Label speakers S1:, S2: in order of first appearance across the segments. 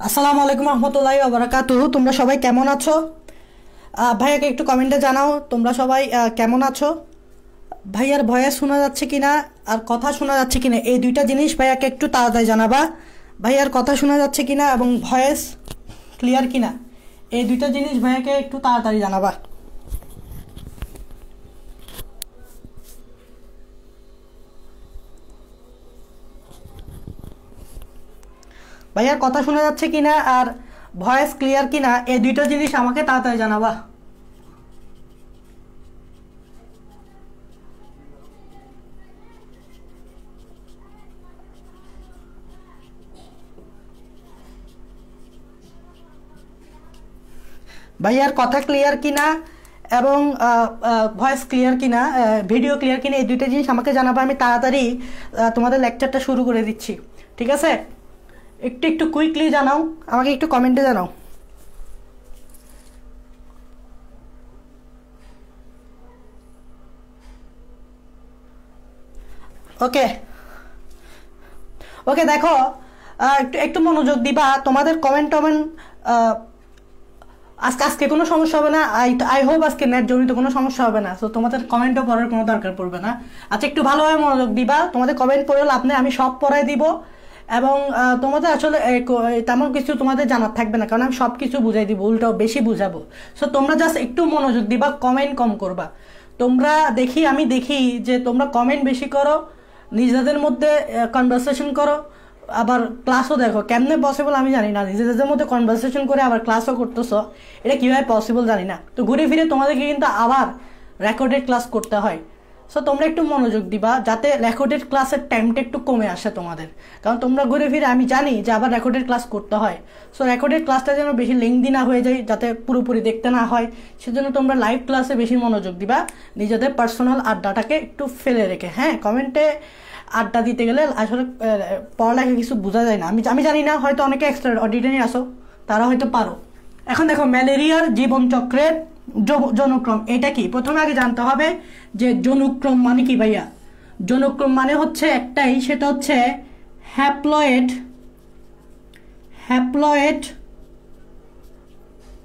S1: আসসালামু আলাইকুম রহমতুল্লাহি ওয়া বারাকাতুহু। তোমরা সবাই কেমন আছো? ভাইয়াকে একটু কমেন্টে জানাও তোমরা সবাই কেমন আছো। ভাইয়ার ভয়েস শোনা যাচ্ছে কিনা আর কথা শোনা যাচ্ছে কিনা এই দুইটা জিনিস ভাইয়াকে একটু তাড়াতাড়ি জানাবা। ভাইয়ার কথা শোনা যাচ্ছে কিনা এবং ভয়েস ক্লিয়ার কিনা এই দুইটা জিনিস ভাইয়াকে একটু তাড়াতাড়ি জানাবা। ভাইয়ার কথা শোনা যাচ্ছে কিনা আর ভয়েস ক্লিয়ার কিনা এই দুইটা জিনিস আমাকে তাড়াতাড়ি জানাবা। ভাইয়ার কথা ক্লিয়ার কিনা এবং ভয়েস ক্লিয়ার কিনা ভিডিও ক্লিয়ার কিনা এই দুইটা জিনিস আমাকে জানাবা। আমি তাড়াতাড়ি তোমাদের লেকচারটা শুরু করে দিচ্ছি, ঠিক আছে? একটু একটু কুইকলি জানাও, আমাকে একটু কমেন্টে জানাও। ওকে ওকে, দেখো একটু একটু মনোযোগ দিবা। তোমাদের কমেন্ট টমেন্ট আজকে কোনো সমস্যা হবে না। আই হোপ আজকে নেট জনিত কোনো সমস্যা হবে না। সো তোমাদের কমেন্টও পড়ার কোনো দরকার পড়বে না। আচ্ছা, একটু ভালোভাবে মনোযোগ দিবা। তোমাদের কমেন্ট পড়ে আপনি আমি সব পড়াই দিব এবং তোমাদের আসলে তেমন কিছু তোমাদের জানার থাকবে না, কারণ আমি সব কিছু বুঝাই দিব, উল্টাও বেশি বুঝাবো। সো তোমরা জাস্ট একটু মনোযোগ দিবা, কমেন্ট কম করবা। তোমরা আমি দেখি যে তোমরা কমেন্ট বেশি করো, নিজেদের মধ্যে কনভারসেশন করো, আবার ক্লাসও দেখো। কেমনে পসিবল আমি জানি না, নিজেদের মধ্যে কনভারসেশন করে আবার ক্লাসও করতেছো, এটা কীভাবে পসিবল জানি না। তো ঘুরে ফিরে তোমাদেরকে কিন্তু আবার রেকর্ডেড ক্লাস করতে হয়। সো তোমরা একটু মনোযোগ দিবা যাতে রেকর্ডেড ক্লাসের টাইমটা একটু কমে আসে তোমাদের, কারণ তোমরা ঘুরে ফিরে আমি জানি যে আবার রেকর্ডেড ক্লাস করতে হয়। সো রেকর্ডেড ক্লাসটা যেন বেশি লেংদি না হয়ে যায়, যাতে পুরোপুরি দেখতে না হয়, সেজন্য তোমরা লাইভ ক্লাসে বেশি মনোযোগ দিবা, নিজেদের পার্সোনাল আড্ডাটাকে একটু ফেলে রেখে। হ্যাঁ, কমেন্টে আড্ডা দিতে গেলে আসলে পড়ালেখা কিছু বোঝা যায় না। আমি জানি না, হয়তো অনেকে এক্সট্রা অডিটরি আসো, তারা হয়তো পারো। এখন দেখো, ম্যালেরিয়ার জীবনচক্রের জনুক্রম এটা কি প্রথমে আগে জানতে হবে যে জনুক্রম মানে কি। ভাইয়া, জনুক্রম মানে হচ্ছে একটাই, সেটা হচ্ছে হ্যাপ্লয়েড।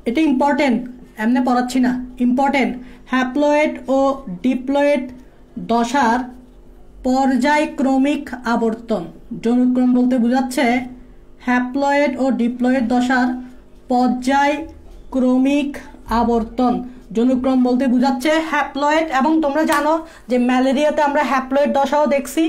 S1: এটা ইম্পর্টেন্ট, এমনি পড়াচ্ছি না, ইম্পর্টেন্ট। হ্যাপ্লয়েড ও ডিপ্লয়েড দশার পর্যায়ক্রমিক আবর্তন। জনুক্রম বলতে বোঝাচ্ছে হ্যাপ্লয়েড ও ডিপ্লয়েড দশার পর্যায়ক্রমিক আবর্তন। জনুক্রম বলতে বোঝাচ্ছে হ্যাপ্লয়েড, এবং তোমরা জানো যে ম্যালেরিয়াতে আমরা হ্যাপ্লয়েড দশাও দেখছি,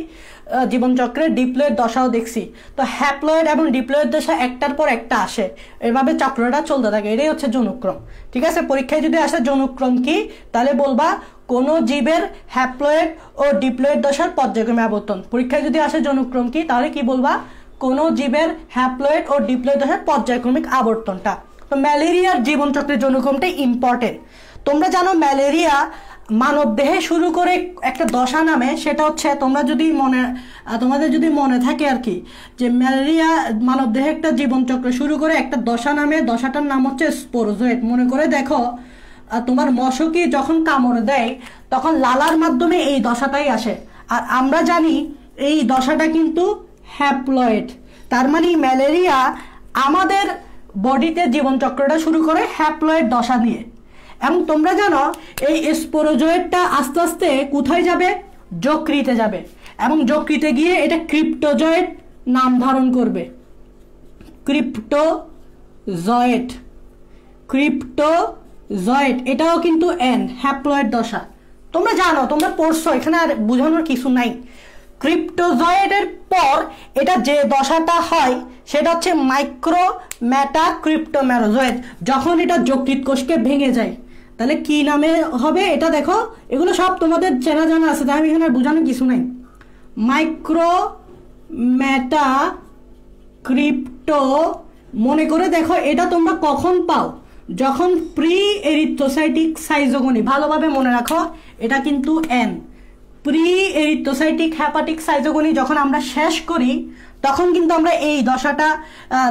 S1: জীবনচক্রে ডিপ্লয়েড দশাও দেখছি। তো হ্যাপ্লয়েড এবং ডিপ্লয়েড দশা একটার পর একটা আসে, এভাবে চক্রটা চলতে থাকে, এটাই হচ্ছে জনুক্রম, ঠিক আছে? পরীক্ষায় যদি আসে জনুক্রম কি, তাহলে বলবা কোন জীবের হ্যাপ্লয়েড ও ডিপ্লয়েড দশার পর্যায়ক্রমিক আবর্তন। পরীক্ষায় যদি আসে জনুক্রম কি, তাহলে কি বলবা? কোন জীবের হ্যাপ্লয়েড ও ডিপ্লয়েড দশার পর্যায়ক্রমিক আবর্তনটা। তো ম্যালেরিয়ার জীবনচক্রের জনুক্রমটা ইম্পর্টেন্ট। তোমরা জানো ম্যালেরিয়া মানব দেহে শুরু করে একটা দশা নামে, সেটা হচ্ছে তোমাদের যদি মনে থাকে আর কি, যে ম্যালেরিয়া মানব দেহে একটা জীবনচক্র শুরু করে একটা দশা নামে, দশাটার নাম হচ্ছে স্পোরোজয়েড। মনে করে দেখো, তোমার মশকি যখন কামড় দেয় তখন লালার মাধ্যমে এই দশাটাই আসে, আর আমরা জানি এই দশাটা কিন্তু হ্যাপ্লয়েড। তার মানে ম্যালেরিয়া আমাদের বডিতে জীবনচক্রটা শুরু করে হ্যাপ্লয়েড দশা নিয়ে। এবং তোমরা জানো এই স্পোরোজয়েডটা আস্তে আস্তে কোথায় যাবে? যকৃতে যাবে, এবং যকৃতে গিয়ে এটা ক্রিপ্টোজয়েড নাম ধারণ করবে। ক্রিপ্টোজয়েড এটাও কিন্তু হ্যাপ্লয়েড দশা। তোমরা জানো, তোমরা পড়ছো, এখানে আর বোঝানোর কিছু নাই। ক্রিপ্টোজয়েডের পর এটা যে দশাটা হয় সেটা হচ্ছে মাইক্রোম্যাটাক্রিপ্টোমেরোজয়েড। যখন এটা যকৃৎ কোষকে ভেঙে যায়, তাহলে কি নামে হবে এটা দেখো। এগুলো সব তোমাদের চেনা জানা আছে, তাই আমি এখানে বোঝানোর কিছু নাই। মাইক্রোম্যাটাক্রিপ্টো, মনে করে দেখো এটা তোমরা কখন পাও? যখন প্রি এরিথ্রোসাইটিক সাইজোগনি, ভালোভাবে মনে রাখো এটা কিন্তু প্রি এরিথ্রোসাইটিক হ্যাপাটিক সাইজোগনি যখন আমরা শেষ করি, তখন কিন্তু আমরা এই দশাটা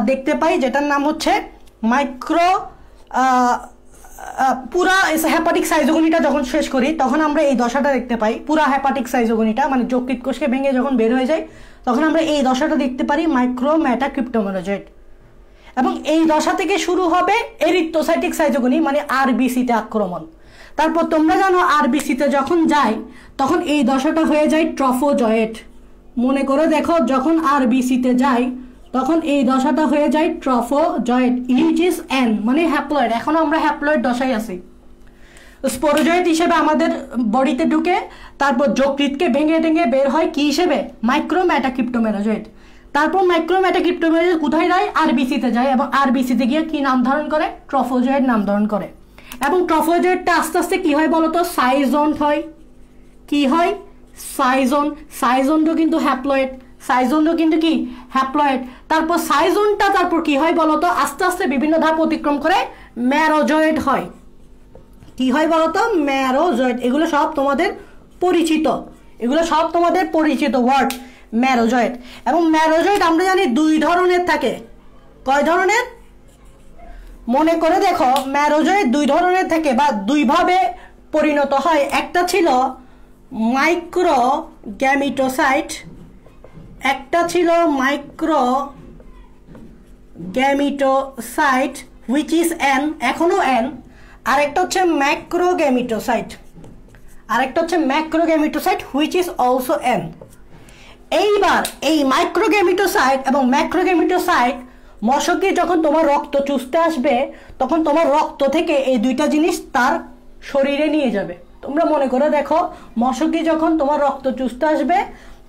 S1: দেখতে পাই, যেটার নাম হচ্ছে পুরা হ্যাপাটিক সাইজোগনিটা যখন শেষ করি তখন আমরা এই দশাটা দেখতে পাই। পুরা হ্যাপাটিক সাইজোগনিটা মানে যকৃৎ কোষকে ভেঙে যখন বের হয়ে যায় তখন আমরা এই দশাটা দেখতে পারি, মাইক্রোম্যাটাক্রিপ্টোমেরোজয়েড। এবং এই দশা থেকে শুরু হবে এরিথ্রোসাইটিক সাইটোগনি মানে আরবিসিতে আক্রমণ। তারপর তোমরা জানো আরবিসিতে যখন যায় তখন এই দশাটা হয়ে যায় ট্রফোজয়েড। মনে করে দেখো যখন আরবিসিতে যায় তখন এই দশাটা হয়ে যায় ট্রফোজয়েড, ইট ইজ এন মানে হ্যাপ্লয়েড। এখনো আমরা হ্যাপ্লয়েড দশায় আছি। স্পোরোজয়েড হিসেবে আমাদের বডিতে ঢুকে তারপর যকৃতকে ভেঙে ভেঙে বের হয় কি হিসেবে? মাইক্রোম্যাটাক্রিপ্টোমেরাজয়েড। তারপর মাইক্রোম্যাটাক্রিপ্টোমেরাজয়েড কোথায় যায়? আরবিসিতে যায় এবং আরবিসিতে গিয়ে কি নাম ধারণ করে? ট্রফোজয়েড নাম ধারণ করে। এবং ট্রফোজয়েডটা আস্তে আস্তে কি হয় বলতো? সাইজন্ট হয়। কি হয়? সাইজন। সাইজনও কিন্তু হ্যাপ্লয়েড। সাইজনও কিন্তু কি? হ্যাপ্লয়েড। তারপর সাইজনটা তারপর কি হয় বলতো? আস্তে আস্তে বিভিন্ন ধাপ অতিক্রম করে ম্যারোজয়েড হয়। কি হয় বলতো? ম্যারোজয়েড। এগুলো সব তোমাদের পরিচিত, এগুলো সব তোমাদের পরিচিত ওয়ার্ড, ম্যারোজয়েড। এবং ম্যারোজয়েড আমরা জানি দুই ধরনের থাকে। কয় ধরনের? মনে করে দেখো ম্যারোজয়েড দুই ধরনের থাকে বা দুইভাবে পরিণত হয়। একটা ছিল মাইক্রো গ্যামিটোসাইট, একটা ছিল মাইক্রো গ্যামিটোসাইট হুইচ ইজ এন, এখনো এন। আরেকটা হচ্ছে ম্যাক্রোগ্যামিটোসাইট, আরেকটা হচ্ছে ম্যাক্রোগ্যামিটোসাইট হুইচ ইজ অলসো এন। এইবার এই মাইক্রোগ্যামিটোসাইট এবং ম্যাক্রোগ্যামিটোসাইট মশকে যখন তোমার রক্ত চুষতে আসবে তখন তোমার রক্ত থেকে এই দুইটা জিনিস তার শরীরে নিয়ে যাবে। তোমরা মনে করে দেখো মশকে যখন তোমার রক্ত চুষতে আসবে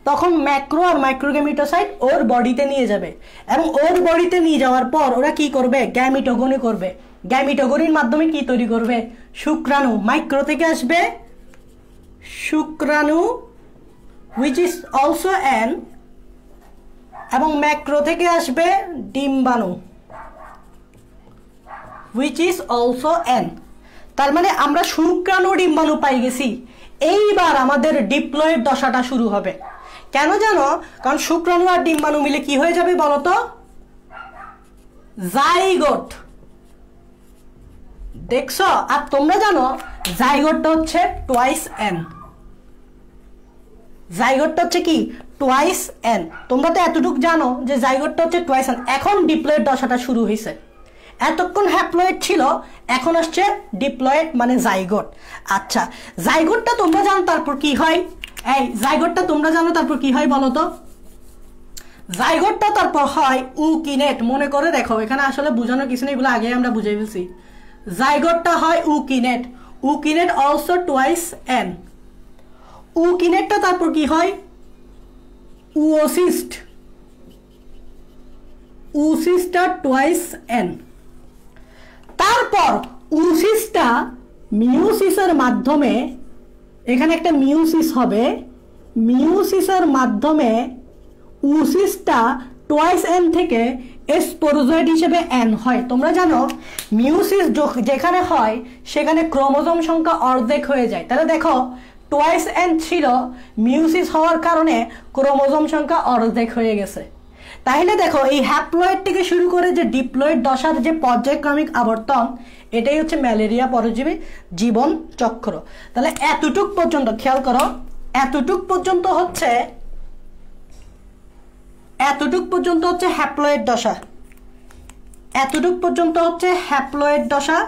S1: তখন ম্যাক্রো আর মাইক্রোগ্যামিটোসাইট ওর বডিতে নিয়ে যাবে এবং ওর বডিতে নিয়ে যাওয়ার পর ওরা কি করবে? গ্যামিটোগনি করবে। গ্যামিটোগনির মাধ্যমে কি তৈরি করবে? শুক্রাণু। মাইক্রো থেকে আসবে শুক্রাণু হুইচ ইজ অলসো এন এবং ম্যাক্রো থেকে আসবে ডিম্বাণু হুইচ ইজ অলসো এন। তার মানে আমরা শুক্রাণু ডিম্বাণু পাই গেছি। এইবার আমাদের ডিপ্লয়েড দশাটা শুরু হবে। কেন জানো? কারণ শুক্রাণু আর ডিম্বাণু মিলে কি হয়ে যাবে বলতো? জাইগোট। দেখছো? আর তোমরা জানো জাইগোটটা হচ্ছে টোয়াইস এন। জাইগোটটা হচ্ছে কি? Twice N. তোমরা তো এতটুকু জানো যে জাইগোটটা হচ্ছে টোয়াইস এন। এখন ডিপ্লয়েড দশাটা শুরু হয়েছে। এতক্ষণ হ্যাপ্লয়েড ছিল, এখন আসছে ডিপ্লয়েড মানে জাইগোট। আচ্ছা জাইগোটটা তোমরা জানো তারপর কি হয়? এই জাইগোটটা তোমরা জানো তারপর কি হয় বলো তো? জাইগোটটা তারপর হয় উকিনেট। মনে করে দেখো এখানে আসলে বোঝানোর কিছু নেই, এগুলো আগে আমরা বুঝে ফেলছি। জাইগোটটা হয় উকিনেট। উকিনেট অলসো টোয়াইস এন। উকিনেটটা তারপর কি হয়? উওসিস্ট। উসিস্টটা টোয়াইস এন। তারপর উসিসটা মিউসিসের মাধ্যমে, এখানে একটা মিউসিস হবে, মিউসিসের মাধ্যমে উসিসটা টোয়াইস এন থেকে স্পোরোজয়েড হিসেবে এন হয়। তোমরা জানো মিউসিস যেখানে হয় সেখানে ক্রোমোজোম সংখ্যা অর্ধেক হয়ে যায়। তাহলে দেখো টোয়াইস এন ছিল, মিউসিস হওয়ার কারণে ক্রোমোজোম সংখ্যা অর্ধেক হয়ে গেছে। তাহলে দেখো এই হ্যাপ্লয়েড থেকে শুরু করে যে ডিপ্লয়েড দশার যে পর্যায়ক্রমিক আবর্তন, এটাই হচ্ছে ম্যালেরিয়া পরজীবী জীবন চক্র। তাহলে এতটুক পর্যন্ত খেয়াল করো, এতটুক পর্যন্ত হচ্ছে হ্যাপ্লয়েড দশা। এতটুক পর্যন্ত হচ্ছে হ্যাপ্লয়েড দশা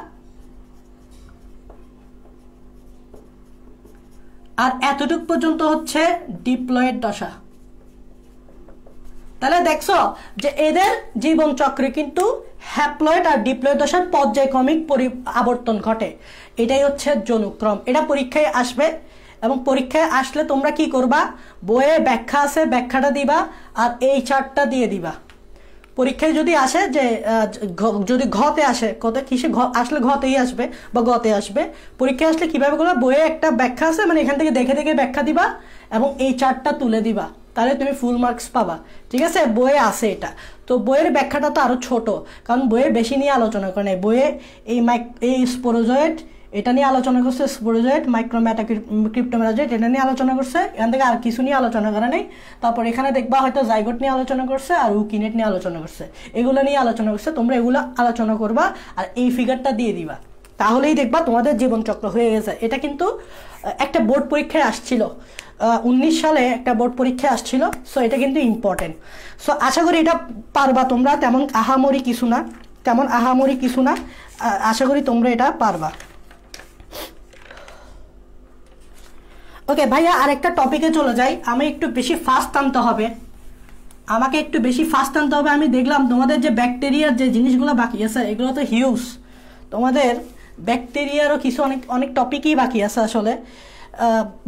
S1: আর এতটুক পর্যন্ত হচ্ছে ডিপ্লয়েড দশা। তাহলে দেখছো যে এদের জীবন চক্রে কিন্তু হ্যাপ্লয়েড আর ডিপ্লয়েড দশার পর্যায়ক্রমিক আবর্তন ঘটে। এটাই হচ্ছে জনুক্রম। এটা পরীক্ষায় আসবে এবং পরীক্ষায় আসলে তোমরা কি করবা? বইয়ে ব্যাখ্যা আছে, ব্যাখ্যাটা দিবা আর এই চার্টটা দিয়ে দিবা। পরীক্ষায় যদি আসে যে যদি ঘতে আসে, কিসে আসলে ঘতেই আসবে বা গতে আসবে। পরীক্ষায় আসলে কিভাবে করবা? বইয়ে একটা ব্যাখ্যা আছে, মানে এখান থেকে দেখে দেখে ব্যাখ্যা দিবা এবং এই চার্টটা তুলে দিবা, তাহলে তুমি ফুল মার্কস পাবা। ঠিক আছে? বইয়ে আছে এটা। তো বইয়ের ব্যাখ্যাটা তো আরো ছোট, কারণ বইয়ে বেশি নিয়ে আলোচনা করে নাই। বইয়ে এই স্পোরোজয়েড এটা নিয়ে আলোচনা করছে, স্পোরোজয়েড মাইক্রোম্যাটাক্রিপ্টোমেরাজয়েড এটা নিয়ে আলোচনা করছে, এখান থেকে আর কিছু নিয়ে আলোচনা করা নেই। তারপর এখানে দেখবা হয়তো জাইগোট নিয়ে আলোচনা করছে আর উকিনেট নিয়ে আলোচনা করছে, এগুলো নিয়ে আলোচনা করছে। তোমরা এগুলো আলোচনা করবা আর এই ফিগারটা দিয়ে দিবা, তাহলেই দেখবা তোমাদের জীবনচক্র হয়ে গেছে। এটা কিন্তু একটা বোর্ড পরীক্ষায় আসছিল, 19 সালে একটা বোর্ড পরীক্ষায় আসছিল। সো এটা কিন্তু ইম্পর্টেন্ট। সো আশা করি এটা পারবা তোমরা, তেমন আহামরি কিছু না। তেমন আহামরি কিছু না, আশা করি তোমরা এটা পারবা। ওকে ভাইয়া, আরেকটা টপিকে চলে যাই। আমি একটু বেশি ফাস্ট আনতে হবে, আমাকে একটু বেশি ফাস্ট আনতে হবে। আমি দেখলাম তোমাদের যে ব্যাকটেরিয়ার যে জিনিসগুলো বাকি আছে এগুলো তো হিউজ, তোমাদের ব্যাকটেরিয়ারও কিছু অনেক অনেক টপিকই বাকি আছে আসলে।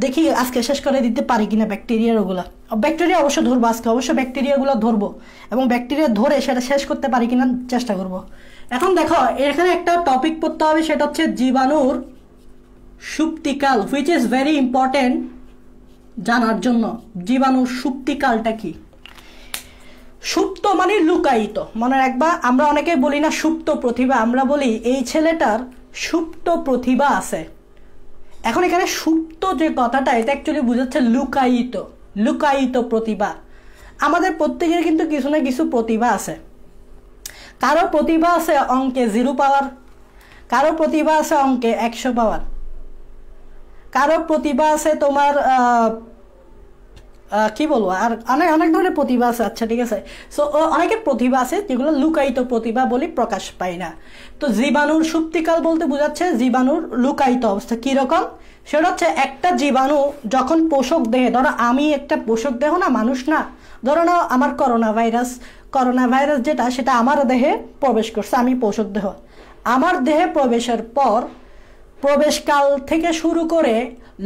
S1: দেখি আজকে শেষ করে দিতে পারি কিনা ব্যাকটেরিয়ার ওগুলো। ব্যাকটেরিয়া অবশ্য ধরবো আজকে, অবশ্য ব্যাকটেরিয়াগুলো ধরবো এবং ব্যাকটেরিয়া ধরে সেটা শেষ করতে পারি কিনা চেষ্টা করব। এখন দেখো এখানে একটা টপিক পড়তে হবে, সেটা হচ্ছে জীবাণুর সুপ্তিকাল, হুইচ ইজ ভেরি ইম্পর্টেন্ট জানার জন্য। জীবাণুর সুপ্তিকালটা কি? সুপ্ত মানে লুকায়িত, মনে রাখবা। আমরা অনেকে বলি না সুপ্ত প্রতিভা, আমরা বলি এই ছেলেটার সুপ্ত প্রতিভা আছে। এখন এখানে সুপ্ত যে কথাটা, এটা অ্যাকচুয়ালি বোঝাচ্ছে লুকায়িত, লুকায়িত প্রতিভা। আমাদের প্রত্যেকের কিন্তু কিছু না কিছু প্রতিভা আছে। কারো প্রতিভা আছে অঙ্কে 0 পাওয়ার, কারো প্রতিভা আছে অঙ্কে 100 পাওয়ার, কারো প্রতিভা আছে তোমার কি বলবো, আর অনেক অনেক ধরনের প্রতিভা আছে। আচ্ছা ঠিক আছে, সো অনেকের প্রতিভা আছে যেগুলো লুকায়িত প্রতিভা বলি, প্রকাশ পায় না। তো জীবাণুর সুপ্তিকাল বলতে বোঝাচ্ছে জীবাণুর লুকায়িত অবস্থা। কীরকম? সেটা হচ্ছে একটা জীবাণু যখন পোষক দেহে, ধরো আমি একটা পোষক দেহ না, মানুষ না, ধরো না আমার করোনা ভাইরাস যেটা, সেটা আমার দেহে প্রবেশ করছে, আমি পোষক দেহ। আমার দেহে প্রবেশের পর প্রবেশকাল থেকে শুরু করে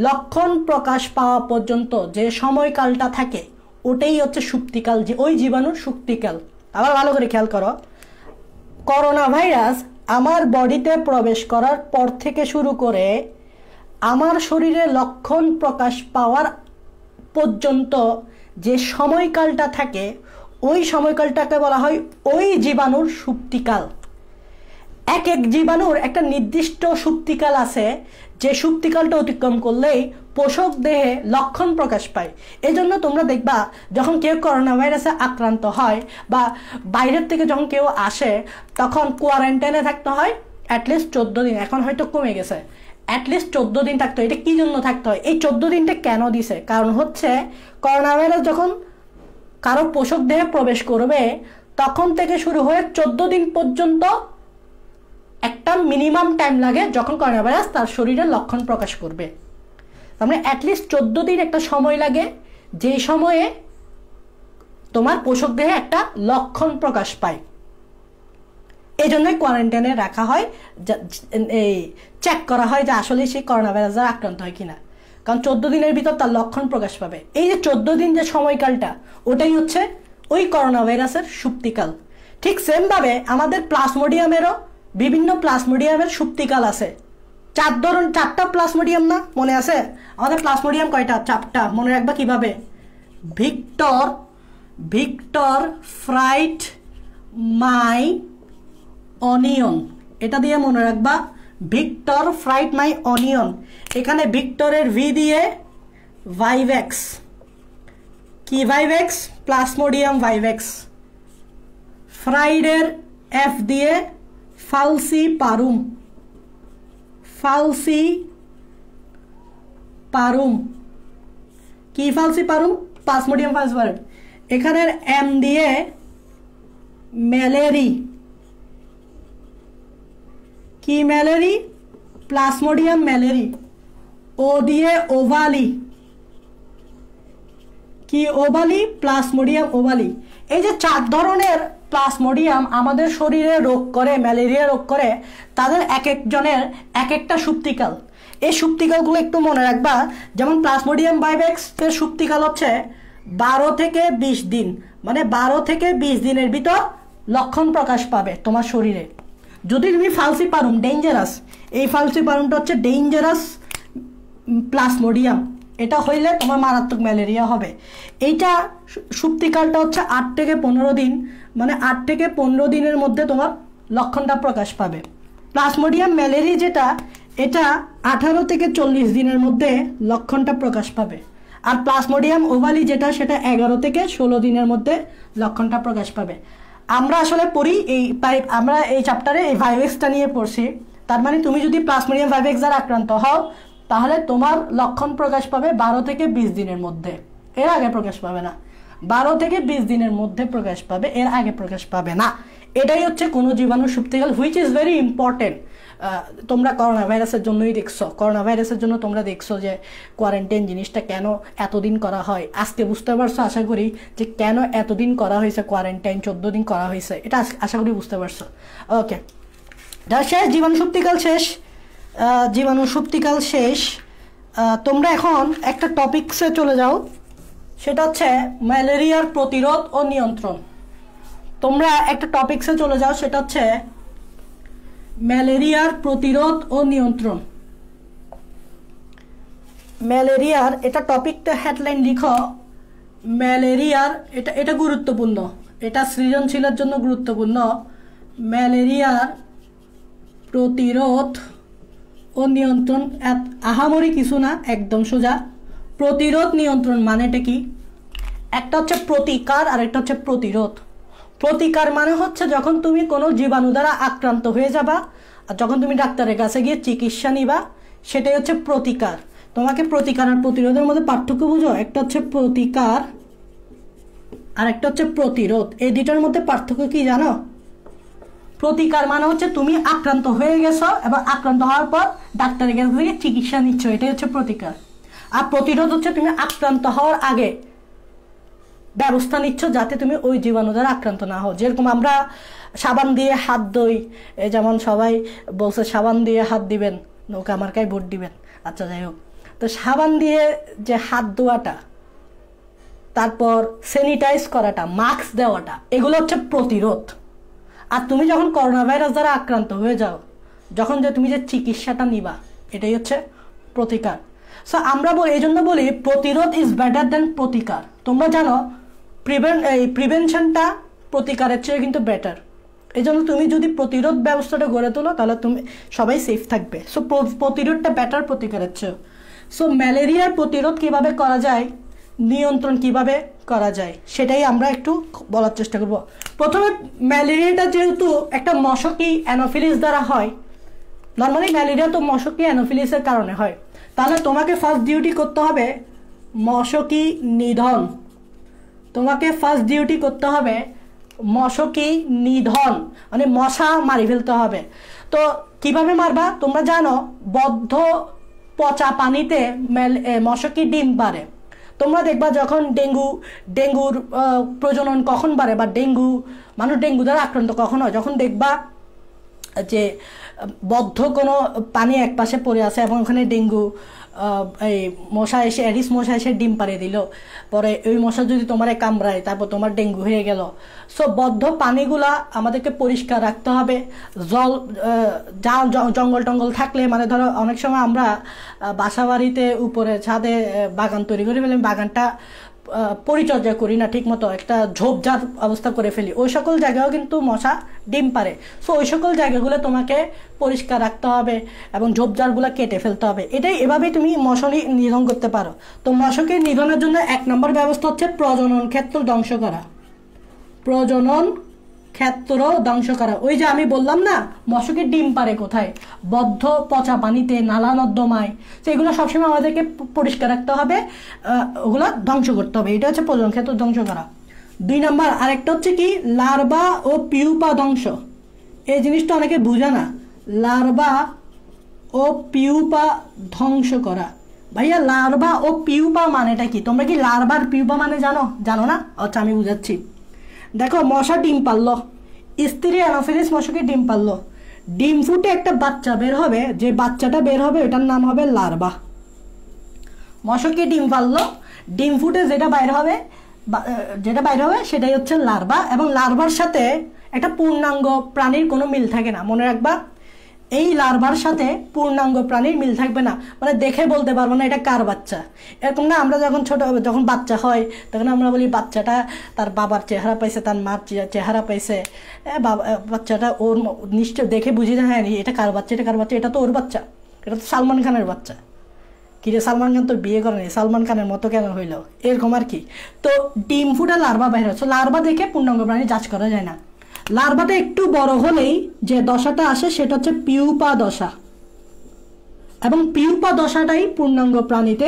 S1: লক্ষণ প্রকাশ পাওয়া পর্যন্ত যে সময়কালটা থাকে ওটাই হচ্ছে সুপ্তিকাল, যে ওই জীবাণুর সুপ্তিকাল। আবার ভালো করে খেয়াল করো, করোনা ভাইরাস আমার বডিতে প্রবেশ করার পর থেকে শুরু করে আমার শরীরে লক্ষণ প্রকাশ পাওয়ার পর্যন্ত যে সময়কালটা থাকে ওই সময়কালটাকে বলা হয় ওই জীবাণুর সুপ্তিকাল। এক এক জীবাণুর একটা নির্দিষ্ট সুপ্তিকাল আছে, যে সুপ্তিকালটা অতিক্রম করলেই পোষক দেহে লক্ষণ প্রকাশ পায়। এই জন্য তোমরা দেখবা যখন কেউ করোনা ভাইরাসে আক্রান্ত হয় বা বাইরের থেকে যখন কেউ আসে তখন কোয়ারেন্টাইনে থাকতে হয় অ্যাটলিস্ট 14 দিন। এখন হয়তো কমে গেছে, অ্যাটলিস্ট 14 দিন থাকতে হয়। এটা কী জন্য থাকতে হয়? এই 14 দিনটা কেন দিছে? কারণ হচ্ছে করোনা ভাইরাস যখন কারো পোষক দেহে প্রবেশ করবে তখন থেকে শুরু হয়ে 14 দিন পর্যন্ত একটা মিনিমাম টাইম লাগে যখন করোনা ভাইরাস তার শরীরে লক্ষণ প্রকাশ করবে। তার মানে অ্যাটলিস্ট 14 দিন একটা সময় লাগে, যেই সময়ে তোমার পোষক দেহে একটা লক্ষণ প্রকাশ পায়। এই জন্যই কোয়ারেন্টাইনে রাখা হয়, এই চেক করা হয় যে আসলে সেই করোনা ভাইরাস দ্বারা আক্রান্ত হয় কিনা। কারণ 14 দিনের ভিতর তার লক্ষণ প্রকাশ পাবে। এই যে 14 দিন যে সময়কালটা, ওটাই হচ্ছে ওই করোনা ভাইরাসের সুপ্তিকাল। ঠিক সেমভাবে আমাদের প্লাজমোডিয়ামেরও বিভিন্ন প্লাজমোডিয়ামের সুপ্তিকাল আছে। 4টা প্লাজমোডিয়াম না, মনে আছে? আমাদের প্লাজমোডিয়াম কয়টা? 4টা। মনে রাখবা কিভাবে? Victor, fright, my, onion. এটা দিয়ে মনে রাখবা, ভিক্টর, ফ্রাইট, মাই, অনিয়ন। এখানে ভিক্টরের ভি দিয়ে ভাইভেক্স। কি ভাইভেক্স? Plasmodium vivax. ফ্রাইডের এফ দিয়ে ফালসিপারুম। কি ফালসিপারুম? প্লাজমোডিয়াম ফালসিপারুম। এখানের এম দিয়ে ম্যালেরি। কি ম্যালেরি? প্লাজমোডিয়াম ম্যালেরি। ও দিয়ে ওভালি। কি ওভালি? Plasmodium ovale. এই যে 4 ধরনের প্লাজমোডিয়াম আমাদের শরীরে রোগ করে, ম্যালেরিয়া রোগ করে, তাদের এক একজনের এক একটা সুপ্তিকাল। এই সুপ্তিকালগুলো একটু মনে রাখবা। যেমন প্লাজমোডিয়াম ভাইভেক্সের সুপ্তিকাল হচ্ছে 12 থেকে 20 দিন, মানে 12 থেকে 20 দিনের ভিতর লক্ষণ প্রকাশ পাবে তোমার শরীরে। যদি তুমি ফালসিপারুম, ডেঞ্জারাস, এই ফালসিপারুমটা হচ্ছে ডেঞ্জারাস প্লাজমোডিয়াম, এটা হইলে তোমার মারাত্মক ম্যালেরিয়া হবে। এইটা সুপ্তিকালটা হচ্ছে 8 থেকে 15 দিন, মানে 8 থেকে 15 দিনের মধ্যে তোমার লক্ষণটা প্রকাশ পাবে। প্লাজমোডিয়াম ম্যালেরি যেটা, এটা 18 থেকে 40 দিনের মধ্যে লক্ষণটা প্রকাশ পাবে। আর প্লাজমোডিয়াম ওভালি যেটা, সেটা 11 থেকে 16 দিনের মধ্যে লক্ষণটা প্রকাশ পাবে। আমরা আসলে পড়ি আমরা এই চ্যাপ্টারে এই ভাইভেক্সটা নিয়ে পড়ছি। তার মানে তুমি যদি প্লাজমোডিয়াম ভাইভেক্স দ্বারা আক্রান্ত হও তাহলে তোমার লক্ষণ প্রকাশ পাবে 12 থেকে 20 দিনের মধ্যে, এর আগে প্রকাশ পাবে না। 12 থেকে 20 দিনের মধ্যে প্রকাশ পাবে, এর আগে প্রকাশ পাবে না। এটাই হচ্ছে কোনো জীবাণু সুপ্তিকাল, হুইচ ইজ ভেরি ইম্পর্টেন্ট। তোমরা করোনা ভাইরাসের জন্যই দেখছো, করোনা ভাইরাসের জন্য তোমরা দেখছো যে কোয়ারেন্টাইন জিনিসটা কেন এতদিন করা হয়। আজকে বুঝতে পারছো আশা করি যে কেন এতদিন করা হয়েছে, কোয়ারেন্টাইন 14 দিন করা হয়েছে, এটা আশা করি বুঝতে পারছো। ওকে, শেষ, জীবাণু সুপ্তিকাল শেষ, জীবাণু সুপ্তিকাল শেষ। তোমরা এখন একটা টপিকসে চলে যাও, সেটা হচ্ছে ম্যালেরিয়ার প্রতিরোধ ও নিয়ন্ত্রণ। তোমরা একটা টপিকসে চলে যাও, সেটা হচ্ছে ম্যালেরিয়ার প্রতিরোধ ও নিয়ন্ত্রণ। ম্যালেরিয়ার এটা টপিকটা হেডলাইন লিখো, ম্যালেরিয়ার, এটা গুরুত্বপূর্ণ, এটা সৃজনশীলের জন্য গুরুত্বপূর্ণ। ম্যালেরিয়ার প্রতিরোধ ও নিয়ন্ত্রণ, আহামরি কিছু না, একদম সোজা। প্রতিরোধ নিয়ন্ত্রণ মানেটা কি? একটা হচ্ছে প্রতিকার আর একটা হচ্ছে প্রতিরোধ। প্রতিকার মানে হচ্ছে যখন তুমি কোনো জীবাণু দ্বারা আক্রান্ত হয়ে যাবা আর যখন তুমি ডাক্তারের কাছে গিয়ে চিকিৎসা নিবা, সেটাই হচ্ছে প্রতিকার। তোমাকে প্রতিকার আর প্রতিরোধের মধ্যে পার্থক্য বুঝো, একটা হচ্ছে প্রতিকার আর একটা হচ্ছে প্রতিরোধ। এই দুটার মধ্যে পার্থক্য কি জানো? প্রতিকার মানে হচ্ছে তুমি আক্রান্ত হয়ে গেছো এবং আক্রান্ত হওয়ার পর ডাক্তারের কাছ থেকে চিকিৎসা নিচ্ছ, এটাই হচ্ছে প্রতিকার। আর প্রতিরোধ হচ্ছে তুমি আক্রান্ত হওয়ার আগে ব্যবস্থা নিচ্ছ যাতে তুমি ওই জীবাণু দ্বারা আক্রান্ত না হও। যেরকম আমরা সাবান দিয়ে হাত ধুই, যেমন সবাই বলছে সাবান দিয়ে হাত দিবেন, নৌকা মার্কায় ভোট দিবেন, আচ্ছা যাই হোক। তো সাবান দিয়ে যে হাত ধোয়াটা, তারপর স্যানিটাইজ করাটা, মাস্ক দেওয়াটা, এগুলো হচ্ছে প্রতিরোধ। আর তুমি যখন করোনা ভাইরাস দ্বারা আক্রান্ত হয়ে যাও, যখন যে তুমি যে চিকিৎসাটা নিবা, এটাই হচ্ছে প্রতিকার। সো আমরা এই জন্য বলি প্রতিরোধ ইজ বেটার দেন প্রতিকার। তোমরা জানো প্রিভেনশনটা প্রতিকারের চেয়ে কিন্তু বেটার। এই জন্য তুমি যদি প্রতিরোধ ব্যবস্থাটা গড়ে তোলো তাহলে তুমি সবাই সেফ থাকবে। সো প্রতিরোধটা বেটার প্রতিকারের চেয়ে। সো ম্যালেরিয়ার প্রতিরোধ কিভাবে করা যায়, নিয়ন্ত্রণ কিভাবে করা যায়, সেটাই আমরা একটু বলার চেষ্টা করব। প্রথমে ম্যালেরিয়াটা যেহেতু একটা মশকি অ্যানোফিলিস দ্বারা হয়, নর্মালি ম্যালেরিয়া তো মশকি অ্যানোফিলিসের কারণে হয়, তাহলে তোমাকে ফার্স্ট ডিউটি করতে হবে মশকি নিধন। তোমাকে ফার্স্ট ডিউটি করতে হবে মশকি নিধন, মানে মশা মারি ফেলতে হবে। তো কিভাবে মারবা? তোমরা জানো বদ্ধ পচা পানিতে মশকি ডিম পারে। তোমরা দেখবা যখন ডেঙ্গুর প্রজনন কখন বাড়ে বা মানুষ ডেঙ্গু দ্বারা আক্রান্ত কখন হয়, যখন দেখবা যে বদ্ধ কোনো পানি এক পাশে পড়ে আছে এবং ওখানে ডেঙ্গু এই মশা এসে, অ্যাডিস মশা এসে ডিম পাড়িয়ে দিল, পরে ওই মশা যদি তোমার কামড়ায় তারপর তোমার ডেঙ্গু হয়ে গেল। সো বদ্ধ পানিগুলা আমাদেরকে পরিষ্কার রাখতে হবে। জঙ্গল টঙ্গল থাকলে, মানে ধরো অনেক সময় আমরা বাসা বাড়িতে উপরে ছাদে বাগান তৈরি করে ফেলি, বাগানটা পরিচর্যা করি না ঠিক মতো, একটা ঝোপঝাড় অবস্থা করে ফেলি, ওই সকল জায়গায়ও কিন্তু মশা ডিম পারে। সো ওই সকল জায়গাগুলো তোমাকে পরিষ্কার রাখতে হবে এবং ঝোপঝাড়গুলো কেটে ফেলতে হবে। এভাবেই তুমি মশারি নিধন করতে পারো। তো মশাকে নিধনের জন্য 1 নম্বর ব্যবস্থা হচ্ছে প্রজনন ক্ষেত্র ধ্বংস করা। প্রজনন ক্ষেত্র ধ্বংস করা। ওই যে আমি বললাম না মশকের ডিম পারে কোথায়, বদ্ধ পচা পানিতে, নালা নর্দমায়। তো এগুলো সবসময় আমাদেরকে পরিষ্কার রাখতে হবে, ওগুলো ধ্বংস করতে হবে। এটা হচ্ছে প্রজনন ক্ষেত্র ধ্বংস করা। 2 নম্বর আরেকটা হচ্ছে কি, লার্ভা ও পিউপা ধ্বংস। এই জিনিসটা অনেকে বুঝে না, লার্ভা ও পিউপা ধ্বংস করা। ভাইয়া লার্ভা ও পিউপা মানেটা কি? তোমরা কি লার্ভার পিউপা মানে জানো না? আচ্ছা আমি বুঝাচ্ছি। দেখো মশা ডিম পারলো, স্ত্রী অ্যানোফিলিস মশাকে ডিম পারলো, ডিম ফুটে একটা বাচ্চা বের হবে, যে বাচ্চাটা বের হবে এটার নাম হবে লার্ভা। মশাকে ডিম পারলো, ডিম ফুটে যেটা বাইর হবে সেটাই হচ্ছে লার্ভা। এবং লার্ভার সাথে একটা পূর্ণাঙ্গ প্রাণীর কোনো মিল থাকে না, মনে রাখবা। এই লার্ভার সাথে পূর্ণাঙ্গ প্রাণীর মিল থাকবে না, মানে দেখে বলতে পারবো না এটা কার বাচ্চা। এরকম না, আমরা যখন বাচ্চা হয় তখন আমরা বলি বাচ্চাটা তার বাবার চেহারা পাইছে, তার মার চেহারা পাইছে, বাচ্চাটা ওর নিশ্চয় দেখে বুঝি না, হ্যাঁ এটা কার বাচ্চা, এটা তো ওর বাচ্চা, এটা তো সালমান খানের বাচ্চা। কিরে সালমান খান তো বিয়ে করেনি, সালমান খানের মতো কেন হইল, এরকম আর কি। তো ডিম ফুটা লার্ভা বাইরে হচ্ছে, লার্ভা দেখে পূর্ণাঙ্গ প্রাণী যাচ করা যায় না। লার্ভাটা একটু বড় হলেই যে দশাটা আসে সেটা হচ্ছে পিউপা দশা, এবং পিউপা দশাটাই পূর্ণাঙ্গ প্রাণীতে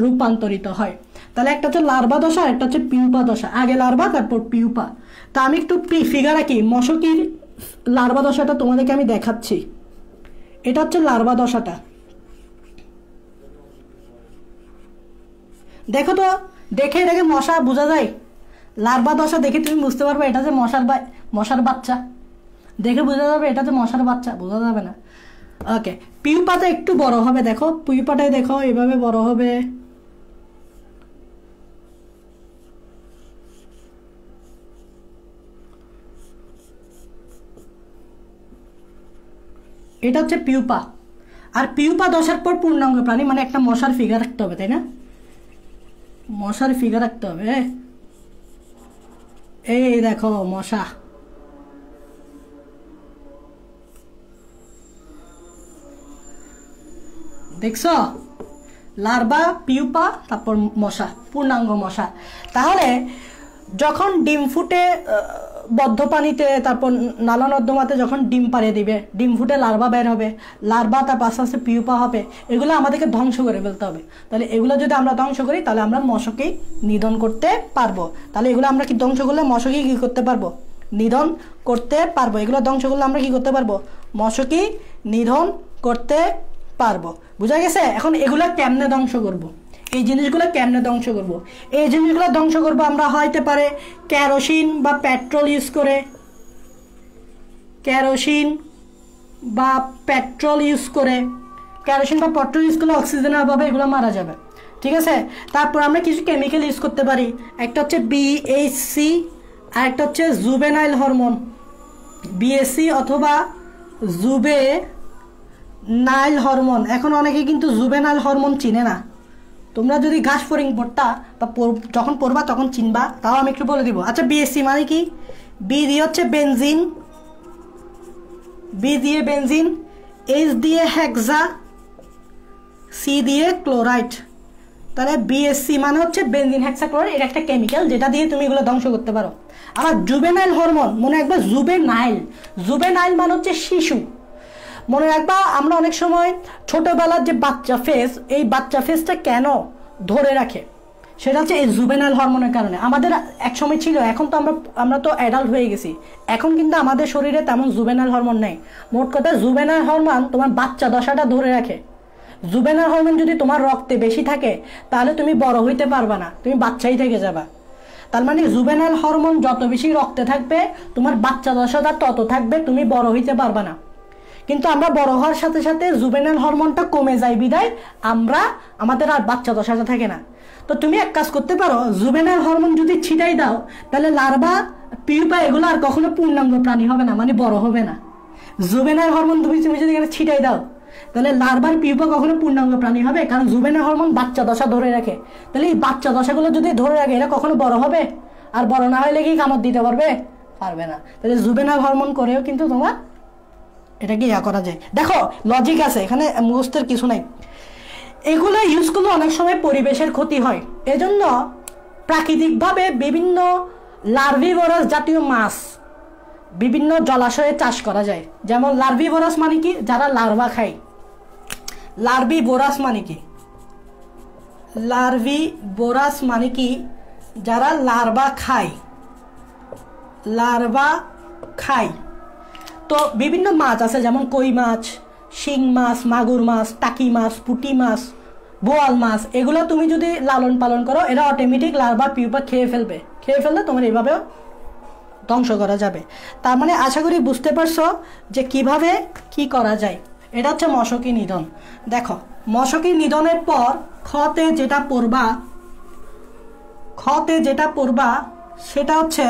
S1: রূপান্তরিত হয়। তাহলে একটা হচ্ছে লার্ভা দশা, একটা হচ্ছে পিউপা দশা। আগে লার্ভা তারপর পিউপা। তা আমি একটু ফিগার আঁকি মশকির লার্ভা দশাটা তোমাদেরকে আমি দেখাচ্ছি। এটা হচ্ছে লার্ভা দশাটা, দেখো তো, দেখে এটাকে মশা বোঝা যায়? লার্ভা দশা দেখে তুমি বুঝতে পারবে এটা যে মশার বাচ্চা, দেখে বোঝা যাবে এটা যে মশার বাচ্চা? বোঝা যাবে না। ওকে, পিউপাটা একটু বড় হবে, দেখো পিউপাটাই দেখো এভাবে বড় হবে। এটা হচ্ছে পিউপা। আর পিউপা দশার পর পূর্ণাঙ্গ প্রাণী, মানে একটা মশার ফিগার রাখতে হবে, তাই না? মশার ফিগার রাখতে হবে। এই দেখো মশা, দেখছো? লার্ভা, পিউপা, তারপর মশা, পূর্ণাঙ্গ মশা। তাহলে যখন ডিম ফুটে বদ্ধ পানিতে, তারপর নালা নর্দমাতে যখন ডিম পাড়িয়ে দিবে, ডিম ফুটে লার্ভা বের হবে, লার্ভা তারপর আস্তে আস্তে পিউপা হবে, এগুলো আমাদেরকে ধ্বংস করে ফেলতে হবে। তাহলে এগুলো যদি আমরা ধ্বংস করি তাহলে আমরা মশকই নিধন করতে পারবো। তাহলে এগুলো আমরা কি ধ্বংস করলে মশকই কী করতে পারবো? নিধন করতে পারবো। এগুলো ধ্বংস করলে আমরা কি করতে পারবো? মশকই নিধন করতে পারবো। বুঝা গেছে? এখন এগুলো কেমনে ধ্বংস করব? এই জিনিসগুলো কেমনে ধ্বংস করব? এই জিনিসগুলো ধ্বংস করবো আমরা হইতে পারে কেরোসিন বা পেট্রোল ইউজ করে, কেরোসিন বা পেট্রোল ইউজ করে। কেরোসিন বা পেট্রোল ইউজ করলে অক্সিজেনের অভাবে এগুলো মারা যাবে, ঠিক আছে? তারপর আমরা কিছু কেমিক্যাল ইউজ করতে পারি। একটা হচ্ছে বিএসসি আর একটা হচ্ছে জুভেনাইল হরমোন। বিএসসি অথবা জুভেনাইল হরমোন। এখন অনেকে কিন্তু জুভেনাইল হরমোন চিনে না। তোমরা যদি ঘাস ফড়িং পড়তা বা যখন পড়বা তখন চিনবা, তাও আমি একটু বলে দিব। আচ্ছা, বিএসসি মানে কি? বি দিয়ে হচ্ছে বেনজিন, বি দিয়ে বেনজিন, এইচ দিয়ে হেক্সা, সি দিয়ে ক্লোরাইড। তাহলে বিএসসি মানে হচ্ছে বেনজিন হেক্সাক্লোরাইড। এটা একটা কেমিক্যাল যেটা দিয়ে তুমি এগুলো ধ্বংস করতে পারো। আবার জুভেনাইল হরমোন, মনে রাখবা জুভেনাইল, জুভেনাইল মানে হচ্ছে শিশু। মনে রাখবা আমরা অনেক সময় ছোটবেলার যে বাচ্চা ফেস, এই বাচ্চা ফেসটা কেন ধরে রাখে? সেটা হচ্ছে এই জুভেনাইল হরমোনের কারণে। আমাদের এক সময় ছিল, এখন তো আমরা তো অ্যাডাল্ট হয়ে গেছি, এখন কিন্তু আমাদের শরীরে তেমন জুভেনাইল হরমোন নেই। মোট কথা জুভেনাইল হরমোন তোমার বাচ্চা দশাটা ধরে রাখে। জুভেনাইল হরমোন যদি তোমার রক্তে বেশি থাকে তাহলে তুমি বড় হইতে পারবা না, তুমি বাচ্চাই থেকে যাবা। তার মানে জুভেনাইল হরমোন যত বেশি রক্তে থাকবে তোমার বাচ্চা দশাটা তত থাকবে, তুমি বড় হইতে পারবা না। কিন্তু আমরা বড় হওয়ার সাথে সাথে জুভেনাইল হরমোনটা কমে যায় বিদায় আমাদের আর বাচ্চা দশাটা থাকে না। তো তুমি এক কাজ করতে পারো, জুভেনাইল হরমোন যদি ছিটাই দাও তাহলে লার্ভা, পিউপা এগুলো আর কখনো পূর্ণাঙ্গ প্রাণী হবে না, মানে বড় হবে না। জুভেনাইল হরমোন তুমি যদি এখানে ছিটাই দাও তাহলে লার্ভার পিউপা কখনো পূর্ণাঙ্গ প্রাণী হবে, কারণ জুভেনাইল হরমোন বাচ্চা দশা ধরে রাখে। তাহলে এই বাচ্চা দশাগুলো যদি ধরে রাখে এরা কখনো বড় হবে? আর বড় না হলে কি কামড় দিতে পারবে না। তাহলে জুভেনাইল হরমোন করেও কিন্তু তোমার এটাকে করা যায়। দেখো লজিক আছে এখানে, মুখস্থের কিছু নাই। এগুলো ইউজ করলে অনেক সময় পরিবেশের ক্ষতি হয়, এজন্য প্রাকৃতিকভাবে বিভিন্ন লার্ভিভোরাস জাতীয় মাছ বিভিন্ন জলাশয়ে চাষ করা যায়। যেমন লার্ভিভোরাস মানে কি? যারা লার্ভা খায়। লার্ভিভোরাস মানে কি? লার্ভিভোরাস মানে কি? যারা লার্ভা খায়, লার্ভা খায়। তো বিভিন্ন মাছ আছে, যেমন কই মাছ, শিং মাছ, মাগুর মাছ, টাকি মাছ, পুঁটি মাছ, বোয়াল মাছ। এগুলো তুমি যদি লালন পালন করো এরা অটোমেটিক লার্ভা পিউপা খেয়ে ফেললে তোমার এইভাবেও ধ্বংস করা যাবে। তার মানে আশা করি বুঝতে পারছো যে কিভাবে কি করা যায়। এটা হচ্ছে মশকি নিধন। দেখো মশকি নিধনের পর খতে যেটা পড়বা সেটা হচ্ছে,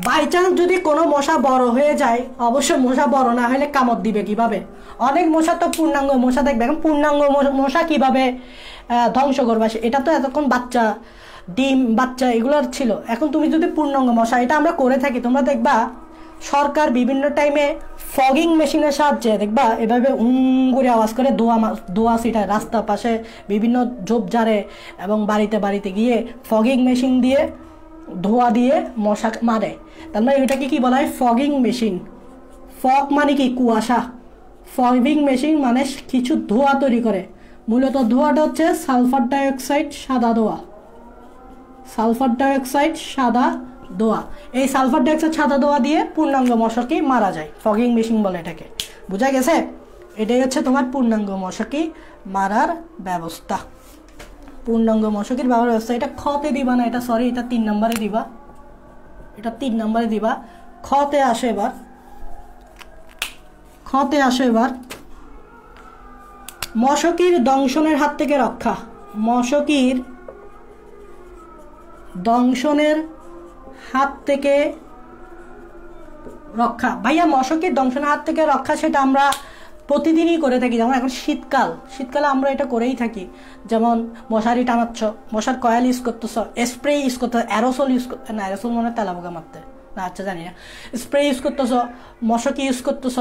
S1: বাই চান্স যদি কোনো মশা বড় হয়ে যায়, অবশ্যই মশা বড় না হলে কামড় দিবে কিভাবে? অনেক মশা তো পূর্ণাঙ্গ মশা দেখবে, এখন পূর্ণাঙ্গ মশা কিভাবে ধ্বংস করবা? এটা তো এতক্ষণ বাচ্চা, ডিম বাচ্চা এগুলোর ছিল। এখন তুমি যদি পূর্ণাঙ্গ মশা, এটা আমরা করে থাকি, তোমরা দেখবা সরকার বিভিন্ন টাইমে ফগিং মেশিনের সাহায্যে দেখবা এভাবে করে আওয়াজ করে ধোয়া ছিটায় রাস্তার পাশে, বিভিন্ন ঝোপঝাড়ে এবং বাড়িতে গিয়ে ফগিং মেশিন দিয়ে ধোয়া দিয়ে মশা মারে। তার মানে এটাকে কি বলা হয়? Fogging machine. ফগ মানে কি? কুয়াশা। ফগিং মেশিন মানে কিছু ধোয়া তৈরি করে, মূলত ধোঁয়াটা হচ্ছে সালফার ডাইঅক্সাইড, সাদা ধোঁয়া। সালফার ডাইঅক্সাইড, সাদা ধোঁয়া। এই সালফার ডাইঅক্সাইড সাদা ধোঁয়া দিয়ে পূর্ণাঙ্গ মশাকে মারা যায়, ফগিং মেশিন বলে এটাকে। বোঝা গেছে? এটাই হচ্ছে তোমার পূর্ণাঙ্গ মশাকে মারার ব্যবস্থা। পূর্ণাঙ্গ মশকের ব্যবস্থা। এটা খতে দিবা না, এটা সরি, এটা 3 নম্বরে দিবা, এটা 3 নম্বরে দিবা। খতে আসে এবার, খতে আসে এবার মশকির দংশনের হাত থেকে রক্ষা। মশকির দংশনের হাত থেকে রক্ষা। ভাইয়া মশকির দংশনের হাত থেকে রক্ষা সেটা আমরা প্রতিদিনই করে থাকি। যেমন এখন শীতকালে আমরা এটা করেই থাকি। যেমন মশারি টানাচ্ছ, মশার কয়েল ইউজ করতেছ, স্প্রে ইউজ করতেছ, অ্যারোসল ইউজ করতে, না অ্যারোসল মনে তেলা পোকা মারতে না, আচ্ছা জানি না। স্প্রে ইউজ করতেছ, মশকি ইউজ করতেছ,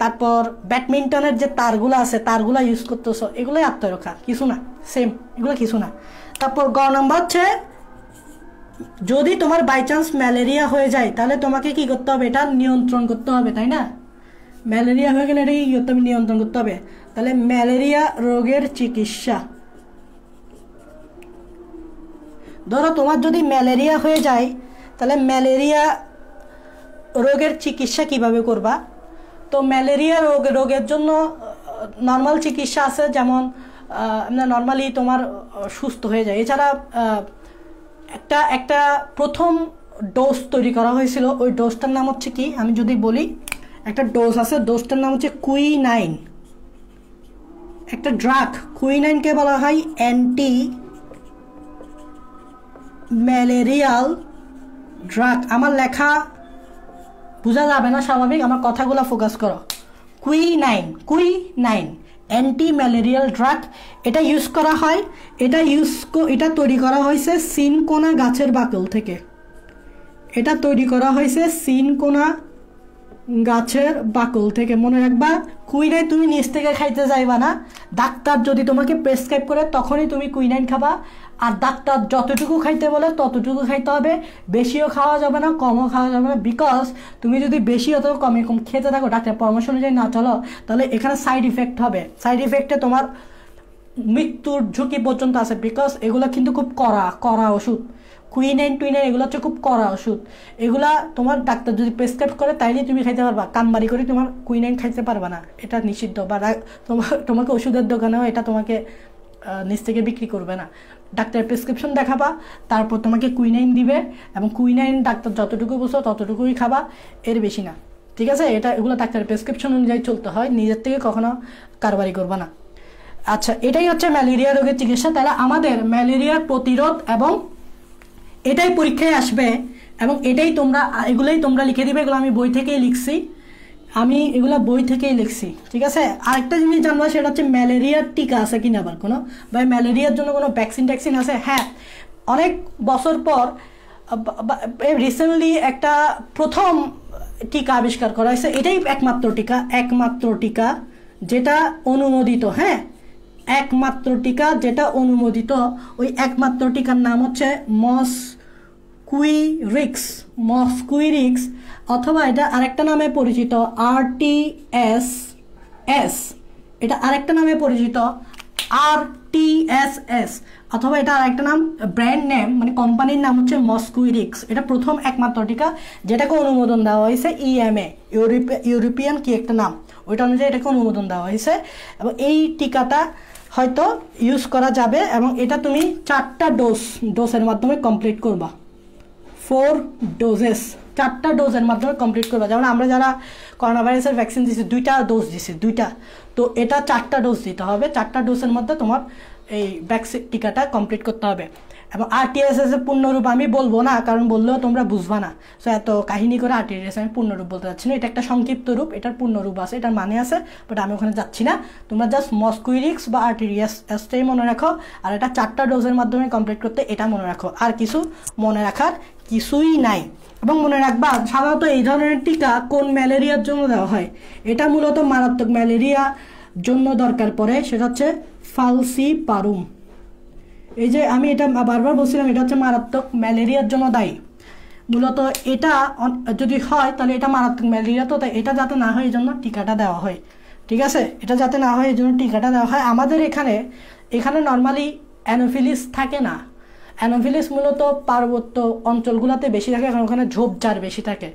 S1: তারপর ব্যাডমিন্টনের যে তারগুলো আছে তারগুলো ইউজ করতেছ, এগুলোই আত্মরক্ষা, কিছু না, সেম এগুলো কিছু না। তারপর গ নম্বর হচ্ছে যদি তোমার বাই চান্স ম্যালেরিয়া হয়ে যায় তাহলে তোমাকে কি করতে হবে? এটা নিয়ন্ত্রণ করতে হবে, তাই না? ম্যালেরিয়া হয়ে গেলে এটা কি করতে হবে? নিয়ন্ত্রণ করতে হবে। তাহলে ম্যালেরিয়া রোগের চিকিৎসা। ধরো তোমার যদি ম্যালেরিয়া হয়ে যায় তাহলে ম্যালেরিয়া রোগের চিকিৎসা কিভাবে করবা? তো ম্যালেরিয়া রোগের জন্য নর্মাল চিকিৎসা আছে, যেমন নর্মালি তোমার সুস্থ হয়ে যায়। এছাড়া একটা প্রথম ডোজ তৈরি করা হয়েছিল, ওই ডোজটার নাম হচ্ছে কি আমি যদি বলি, একটা ডোজ আছে, ডোজটার নাম হচ্ছে কুইনাইন। একটা ড্রাগ, কুইনাইনকে বলা হয় অ্যান্টি ম্যালেরিয়াল ড্রাগ। আমার লেখা বোঝা যাবে না স্বাভাবিক, আমার কথাগুলো ফোকাস করো। Quinine anti malarial drug. এটা ইউজ করা হয়, এটা তৈরি করা হয়েছে সিনকোনা গাছের বাকল থেকে। এটা তৈরি করা হয়েছে সিনকোনা গাছের বাকল থেকে। মনে রাখবা, কুইনাইন তুমি নিচ থেকে খাইতে যাইবা না। ডাক্তার যদি তোমাকে প্রেসক্রাইব করে তখনই তুমি কুইনাইন খাবা। আর ডাক্তার যতটুকু খাইতে বলে ততটুকু খাইতে হবে, বেশিও খাওয়া যাবে না, কমও খাওয়া যাবে না। বিকজ তুমি যদি বেশি অত কম খেতে থাকো, ডাক্তার পরামর্শ অনুযায়ী না চলো, তাহলে এখানে সাইড ইফেক্ট হবে। সাইড ইফেক্টে তোমার মৃত্যুর ঝুঁকি পর্যন্ত আছে। বিকজ এগুলো কিন্তু খুব কড়া ওষুধ। কুইনাইন এগুলো হচ্ছে খুব কড়া ওষুধ। এগুলা তোমার ডাক্তার যদি প্রেসক্রাইব করে তাইলে তুমি খাইতে পারবা, কামবাড়ি করে তোমার কুইনাইন খাইতে পারবা না, এটা নিষিদ্ধ। বা তোমাকে ওষুধের দোকানেও এটা তোমাকে নিচ থেকে বিক্রি করবে না। ডাক্তারের প্রেসক্রিপশন দেখাবা, তারপর তোমাকে কুইনাইন দিবে, এবং কুইনাইন ডাক্তার যতটুকু বলছো ততটুকুই খাবা, এর বেশি না, ঠিক আছে? এগুলো ডাক্তারের প্রেসক্রিপশন অনুযায়ী চলতে হয়, নিজের থেকে কখনো কারবারি করবা না। আচ্ছা, এটাই হচ্ছে ম্যালেরিয়া রোগের চিকিৎসা। তাহলে আমাদের ম্যালেরিয়ার প্রতিরোধ, এবং এটাই পরীক্ষায় আসবে, এবং এগুলোই তোমরা লিখে দিবে। এগুলো আমি বই থেকেই লিখছি, ঠিক আছে? আরেকটা জিনিস জানবো, সেটা হচ্ছে ম্যালেরিয়ার টিকা আছে কিনা, আবার কোনো বা ম্যালেরিয়ার জন্য কোনো ভ্যাকসিন আছে? হ্যাঁ, অনেক বছর পর রিসেন্টলি একটা প্রথম টিকা আবিষ্কার করা হয়েছে। এটাই একমাত্র টিকা যেটা অনুমোদিত। হ্যাঁ, একমাত্র টিকা যেটা অনুমোদিত। ওই একমাত্র টিকার নাম হচ্ছে মস্কুইরিক্স, অথবা এটা আরেকটা নামে পরিচিত RTS, এটা আরেকটা নামে পরিচিত RTSS, অথবা এটা আরেকটা নাম, ব্র্যান্ড নেম মানে কোম্পানির নাম হচ্ছে মস্কুইরিক্স। এটা প্রথম একমাত্র টিকা যেটাকে অনুমোদন দেওয়া হয়েছে EMA, ইউরোপিয়ান কি একটা নাম, ওইটা অনুযায়ী এটাকে অনুমোদন দেওয়া হয়েছে। এবং এই টিকাটা হয়তো ইউজ করা যাবে, এবং এটা তুমি 4টা ডোজের মাধ্যমে কমপ্লিট করবা। 4 ডোজেস, 4টা ডোজের মাধ্যমে কমপ্লিট করবা। যেমন আমরা যারা করোনা ভাইরাসের ভ্যাকসিন দিচ্ছি 2টা ডোজ দিচ্ছি, 2টা, তো এটা 4টা ডোজ দিতে হবে। 4টা ডোজের মধ্যে তোমার এই ভ্যাকসিন টিকাটা কমপ্লিট করতে হবে। এবং RTSS এর পূর্ণরূপ আমি বলবো না, কারণ বললেও তোমরা বুঝবা না। সো এত কাহিনী করে RTSS আমি পূর্ণরূপ বলতে যাচ্ছি না, এটা একটা সংক্ষিপ্ত রূপ, এটার পূর্ণরূপ আছে, এটার মানে আছে, বাট আমি ওখানে যাচ্ছি না। তোমরা জাস্ট মস্কুইরিক্স বা RTSSটাই মনে রাখো, আর এটা 4টা ডোজের মাধ্যমে কমপ্লিট করতে, এটা মনে রাখো। আর কিছু মনে রাখার কিছুই নাই। এবং মনে রাখবা, সাধারণত এই ধরনের টিকা কোন ম্যালেরিয়ার জন্য দেওয়া হয়? এটা মূলত মারাত্মক ম্যালেরিয়া জন্য দরকার পড়ে, সেটা হচ্ছে ফালসিপারুম। এই যে আমি এটা বারবার বলছিলাম, এটা হচ্ছে মারাত্মক ম্যালেরিয়ার জন্য দায়ী। মূলত এটা যদি হয় তাহলে এটা মারাত্মক ম্যালেরিয়া, তো তাই এটা যাতে না হয় এই জন্য টিকাটা দেওয়া হয়। ঠিক আছে, এটা যাতে না হয় এই জন্য টিকাটা দেওয়া হয়। আমাদের এখানে নর্মালি অ্যানোফিলিস থাকে না। অ্যানোফিলিস মূলত পার্বত্য অঞ্চলগুলোতে বেশি থাকে, কারণ ওখানে ঝোপঝাড় বেশি থাকে,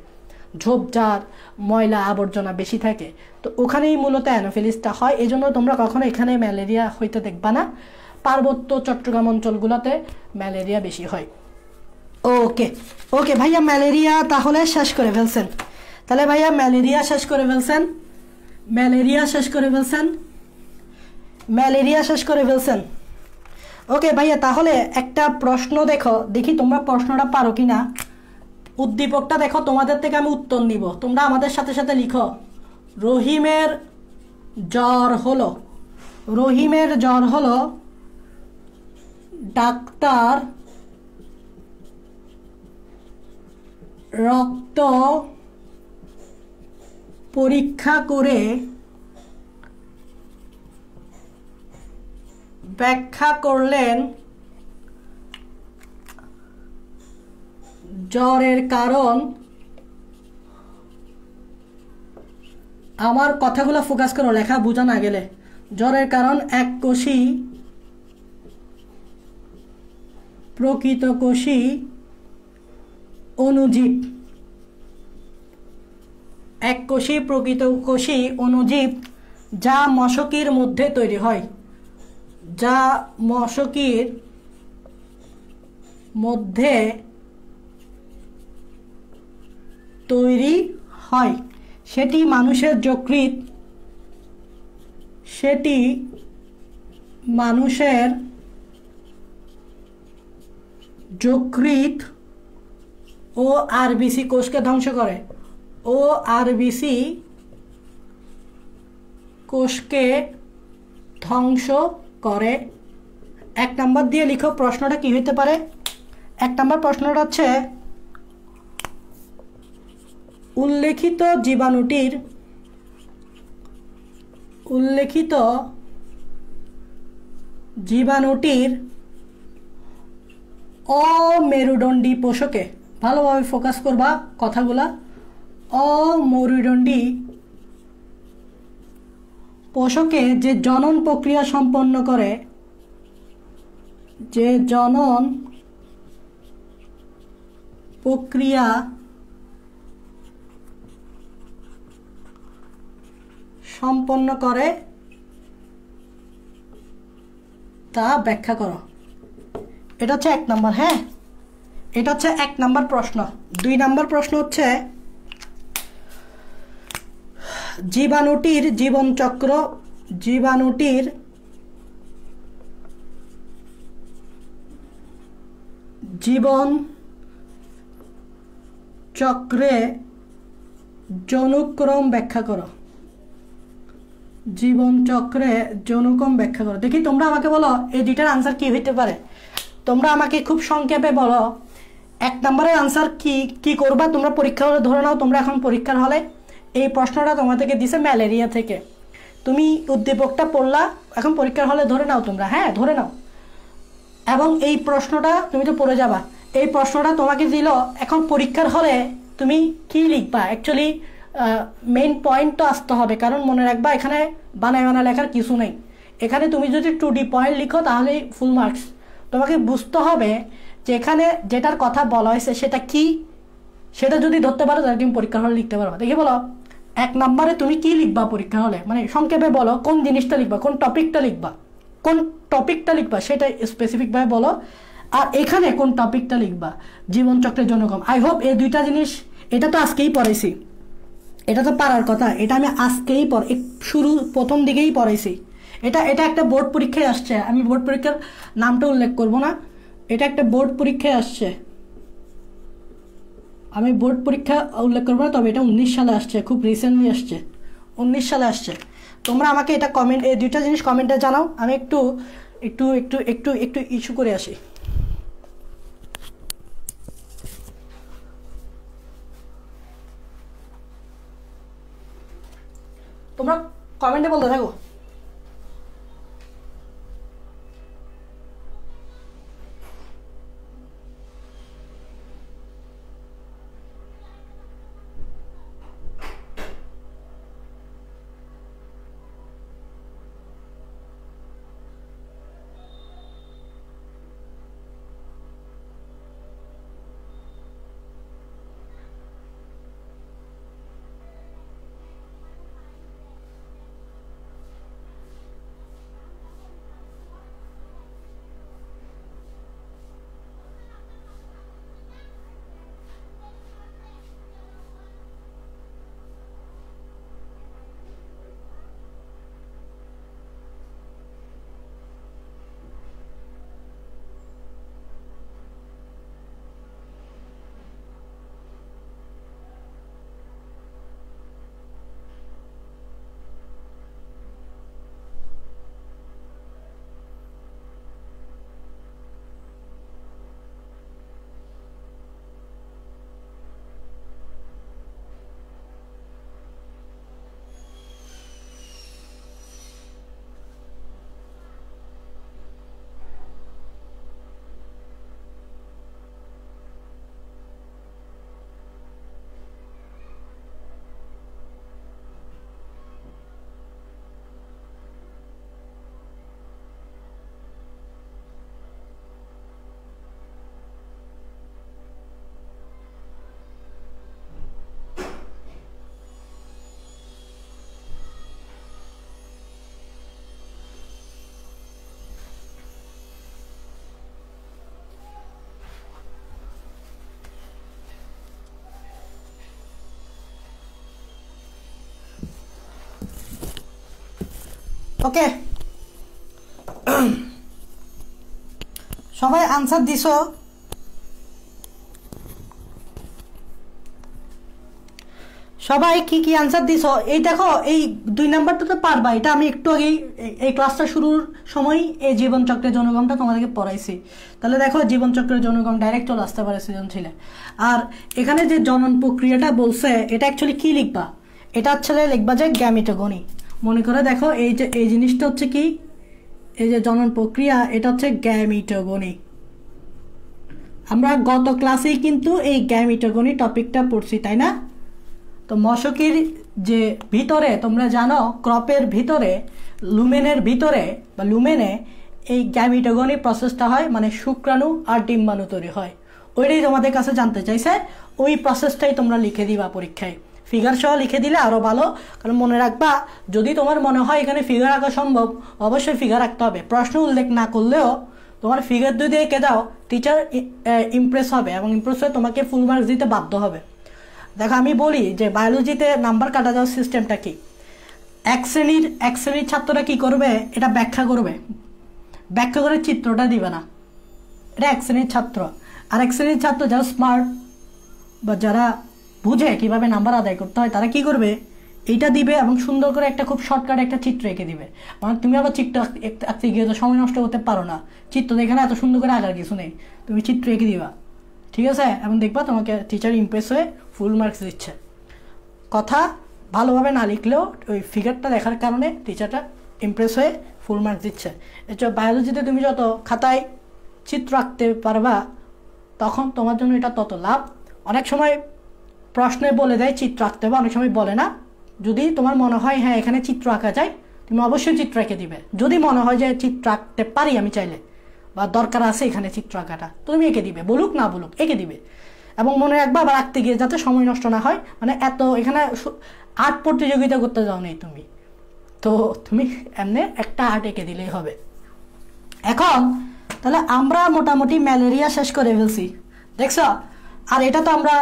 S1: ঝোপঝাড় ময়লা আবর্জনা বেশি থাকে, তো ওখানেই মূলত অ্যানোফিলিসটা হয়। এই জন্য তোমরা কখনো এখানে ম্যালেরিয়া হইতে দেখবা না। পার্বত্য চট্টগ্রাম অঞ্চলগুলোতে ম্যালেরিয়া বেশি হয়। ওকে ওকে ভাইয়া, ম্যালেরিয়া তাহলে শেষ করে ফেলছেন। তাহলে ভাইয়া ম্যালেরিয়া শেষ করে ফেলছেন, ম্যালেরিয়া শেষ করে ফেলছেন, ম্যালেরিয়া শেষ করে ফেলছেন। ওকে ভাইয়া, তাহলে একটা প্রশ্ন দেখো, দেখি তোমরা প্রশ্নটা পারো কি না। উদ্দীপকটা দেখো, তোমাদের থেকে আমি উত্তর নিব, তোমরা আমাদের সাথে সাথে লিখো। রহিমের জ্বর হলো, রহিমের জ্বর হলো, ডাক্তার রক্ত পরীক্ষা করে ব্যাখ্যা করলেন জ্বরের কারণ। আমার কথাগুলো ফোকাস করো, লেখা বোঝা না গেলে। জ্বরের কারণ এককোষী প্রকৃতকোষী অণুজীব, এককোষী প্রকৃতকোষী অণুজীব যা মশকির মধ্যে তৈরি হয়, যা মশকির মধ্যে তৈরি হয়, সেটি মানুষের যকৃৎ, সেটি মানুষের যকৃৎ ও আরবিসি কোষকে ধ্বংস করে, ও আরবিসি কোষকে ধ্বংস করে। 1 নম্বর দিয়ে লিখো প্রশ্নটা কি হইতে পারে। 1 নম্বর প্রশ্নটা হচ্ছে, উল্লেখিত জীবাণুটির অমেরুদণ্ডী পোষকে, ভালোভাবে ফোকাস করবা কথাগুলা, অমেরুদণ্ডী পোষকে যে জনন প্রক্রিয়া সম্পন্ন করে, যে জনন প্রক্রিয়া সম্পন্ন করে তা ব্যাখ্যা করো। এটা হচ্ছে 1 নম্বর। হ্যাঁ, এটা হচ্ছে 1 নম্বর প্রশ্ন। 2 নম্বর প্রশ্ন হচ্ছে, জীবাণুটির জীবনচক্র, জীবাণুটির জীবন চক্রে যৌনক্রম ব্যাখ্যা করো, জীবন চক্রে যৌনক্রম ব্যাখ্যা করো। দেখি তোমরা আমাকে বলো এই দুইটার আনসার কি হইতে পারে। তোমরা আমাকে খুব সংক্ষেপে বলো 1 নম্বরের আনসার কি করবা। তোমরা পরীক্ষা হলে ধরে নাও, তোমরা এখন পরীক্ষার হলে এই প্রশ্নটা তোমাদেরকে দিছে ম্যালেরিয়া থেকে, তুমি উদ্দীপকটা পড়লা, এখন পরীক্ষার হলে ধরে নাও তোমরা, হ্যাঁ ধরে নাও, এবং এই প্রশ্নটা তুমি তো পড়ে যাবা। এই প্রশ্নটা তোমাকে দিল, এখন পরীক্ষার হলে তুমি কি লিখবা। অ্যাকচুয়ালি মেইন পয়েন্ট তো আসতে হবে, কারণ মনে রাখবা এখানে বানায় বানা লেখার কিছু নেই। এখানে তুমি যদি 2D পয়েন্ট লিখো তাহলেই ফুল মার্কস। তোমাকে বুঝতে হবে যে এখানে যেটার কথা বলা হয়েছে সেটা কি, সেটা যদি ধরতে পারো তাহলে তুমি পরীক্ষার হলে লিখতে পারো। দেখি বলো 1 নম্বরে তুমি কি লিখবা পরীক্ষার হলে, মানে সংক্ষেপে বলো কোন জিনিসটা লিখবা, কোন টপিকটা লিখবা সেটা স্পেসিফিকভাবে বলো। আর এখানে কোন টপিকটা লিখবা, জীবনচক্রের জনকম। আই হোপ এই 2টা জিনিস, এটা তো আজকেই পড়াইছি, এটা তো পারার কথা, এটা আমি আজকেই প্রথম দিকেই পড়াইছি। এটা একটা বোর্ড পরীক্ষায় আসছে, আমি বোর্ড পরীক্ষার নামটা উল্লেখ করব না, এটা একটা বোর্ড পরীক্ষায় আসছে, আমি বোর্ড পরীক্ষা উল্লেখ করবো না, তবে এটা 19 সালে আসছে, খুব রিসেন্টলি আসছে, 19 সালে আসছে। তোমরা আমাকে এটা কমেন্ট, এই 2টা জিনিস কমেন্টে জানাও। আমি একটু একটু একটু একটু একটু ইস্যু করে আসি। তোমরা কমেন্টে বলতে থাকো। ওকে, সবাই আনসার দিছো? সবাই কি কি আনসার দিছো? এই দেখো, এই 2 নাম্বারটা তো পারবা, এটা আমি একটু আগেই এই ক্লাসটা শুরুর সময় এই জীবনচক্রের জনগণটা তোমাদেরকে পড়াইছি। তাহলে দেখো জীবনচক্রের জনগণ ডাইরেক্ট চলে আসতে পারে সৃজনশীলে। আর এখানে যে জনন প্রক্রিয়াটা বলছে, এটা অ্যাকচুয়ালি কি লিখবা? এটা আসলে লিখবা যে গ্যামিটোগনি। মনে করে দেখো, এই যে এই জিনিসটা হচ্ছে কি, এই যে জনন প্রক্রিয়া, এটা হচ্ছে গ্যামিটোগনি। আমরা গত ক্লাসেই কিন্তু এই গ্যামিটোগনি টপিকটা পড়ছি, তাই না? তো মশকির যে ভিতরে তোমরা জানো, ক্রপের ভিতরে, লুমেনের ভিতরে বা লুমেনে এই গ্যামিটোগনি প্রসেসটা হয়, মানে শুক্রাণু আর ডিম্বাণু তৈরি হয়। ওইটাই তোমাদের কাছে জানতে চাইছে, ওই প্রসেসটাই তোমরা লিখে দিবা পরীক্ষায়। ফিগার সহ লিখে দিলে আরও ভালো, কারণ মনে রাখবা, যদি তোমার মনে হয় এখানে ফিগার আঁকা সম্ভব, অবশ্যই ফিগার আঁকতে হবে। প্রশ্ন উল্লেখ না করলেও তোমার ফিগার যদি এঁকে দাও, টিচার ইমপ্রেস হবে এবং ইমপ্রেস হয়ে তোমাকে ফুল মার্কস দিতে বাধ্য হবে। দেখো, আমি বলি যে বায়োলজিতে নাম্বার কাটা যাওয়ার সিস্টেমটা কি। এক শ্রেণীর ছাত্ররা কি করবে, এটা ব্যাখ্যা করবে, ব্যাখ্যা করে চিত্রটা দিবে না, এটা এক শ্রেণীর ছাত্র। আর এক শ্রেণীর ছাত্র যারা স্মার্ট বা যারা বুঝে কিভাবে নাম্বার আদায় করতে হয়, তারা কি করবে, এইটা দিবে এবং সুন্দর করে একটা খুব শর্টকাট একটা চিত্র এঁকে দিবে। মানে তুমি আবার চিত্র আঁকতে গিয়ে তো সময় নষ্ট করতে পারো না, চিত্র দেখে না, এত সুন্দর করে আঁকার কিছু নেই, তুমি চিত্র এঁকে দিবা, ঠিক আছে? এবং দেখবা তোমাকে টিচার ইমপ্রেস হয়ে ফুল মার্কস দিচ্ছে। কথা ভালোভাবে না লিখলেও ওই ফিগারটা দেখার কারণে টিচারটা ইমপ্রেস হয়ে ফুল মার্কস দিচ্ছে। এছাড়া বায়োলজিতে তুমি যত খাতায় চিত্র আঁকতে পারবা, তখন তোমার জন্য এটা তত লাভ। অনেক সময় প্রশ্নে বলে দেয় চিত্র আঁকতে হবে, অনেক সময় বলে না। যদি তোমার মনে হয় হ্যাঁ এখানে চিত্র আঁকা যায়, তুমি অবশ্যই চিত্র এঁকে দিবে। যদি মনে হয় যে চিত্র আঁকতে পারি আমি চাইলে, বা দরকার আছে এখানে চিত্র আঁকাটা, তুমি এঁকে দিবে, বলুক না বলুক এঁকে দিবে। এবং মনে রাখবা, আবার আঁকতে গিয়ে যাতে সময় নষ্ট না হয়, মানে এত এখানে আর্ট প্রতিযোগিতা করতে যাও নেই তুমি, তো তুমি এমনি একটা আর্ট এঁকে দিলেই হবে। এখন তাহলে আমরা মোটামুটি ম্যালেরিয়া শেষ করে ফেলছি, দেখছ? আর এটা তো আমরা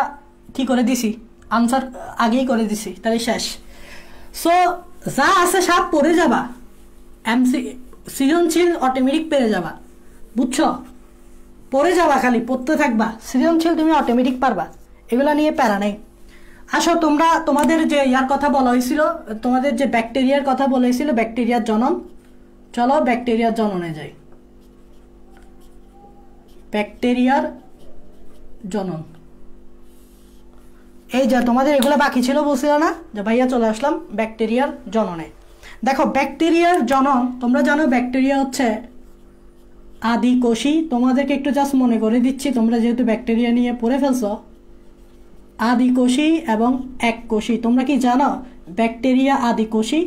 S1: কি করে দিছি, আনসার আগেই করে দিছি, তাহলে শেষ। সো যা আছে সব পড়ে যাবা, সৃজনশীল অটোমেটিক পেরে যাবা, বুঝছো? পড়ে যাবা, খালি পড়তে থাকবা, সৃজনশীল তুমি অটোমেটিক পারবা, এগুলো নিয়ে প্যারা নেই। আসো, তোমাদের যে ইয়ার কথা বলা হয়েছিল, তোমাদের যে ব্যাকটেরিয়ার কথা বলা হয়েছিল, ব্যাকটেরিয়ার জনন, চলো ব্যাকটেরিয়ার জননে যাই। ব্যাকটেরিয়ার জনন, এই যে তোমাদের এগুলো বাকি ছিল, বলছিল না যে ভাইয়া চলে আসলাম ব্যাকটেরিয়ার জননে। দেখো, ব্যাকটেরিয়ার জনন, তোমরা জানো ব্যাকটেরিয়া হচ্ছে আদি কোষী। তোমাদেরকে একটু জাস্ট মনে করে দিচ্ছি, তোমরা যেহেতু ব্যাকটেরিয়া নিয়ে পড়ে ফেলছো, আদি কোষী এবং এক কোষী। তোমরা কি জানো ব্যাকটেরিয়া আদি কোষী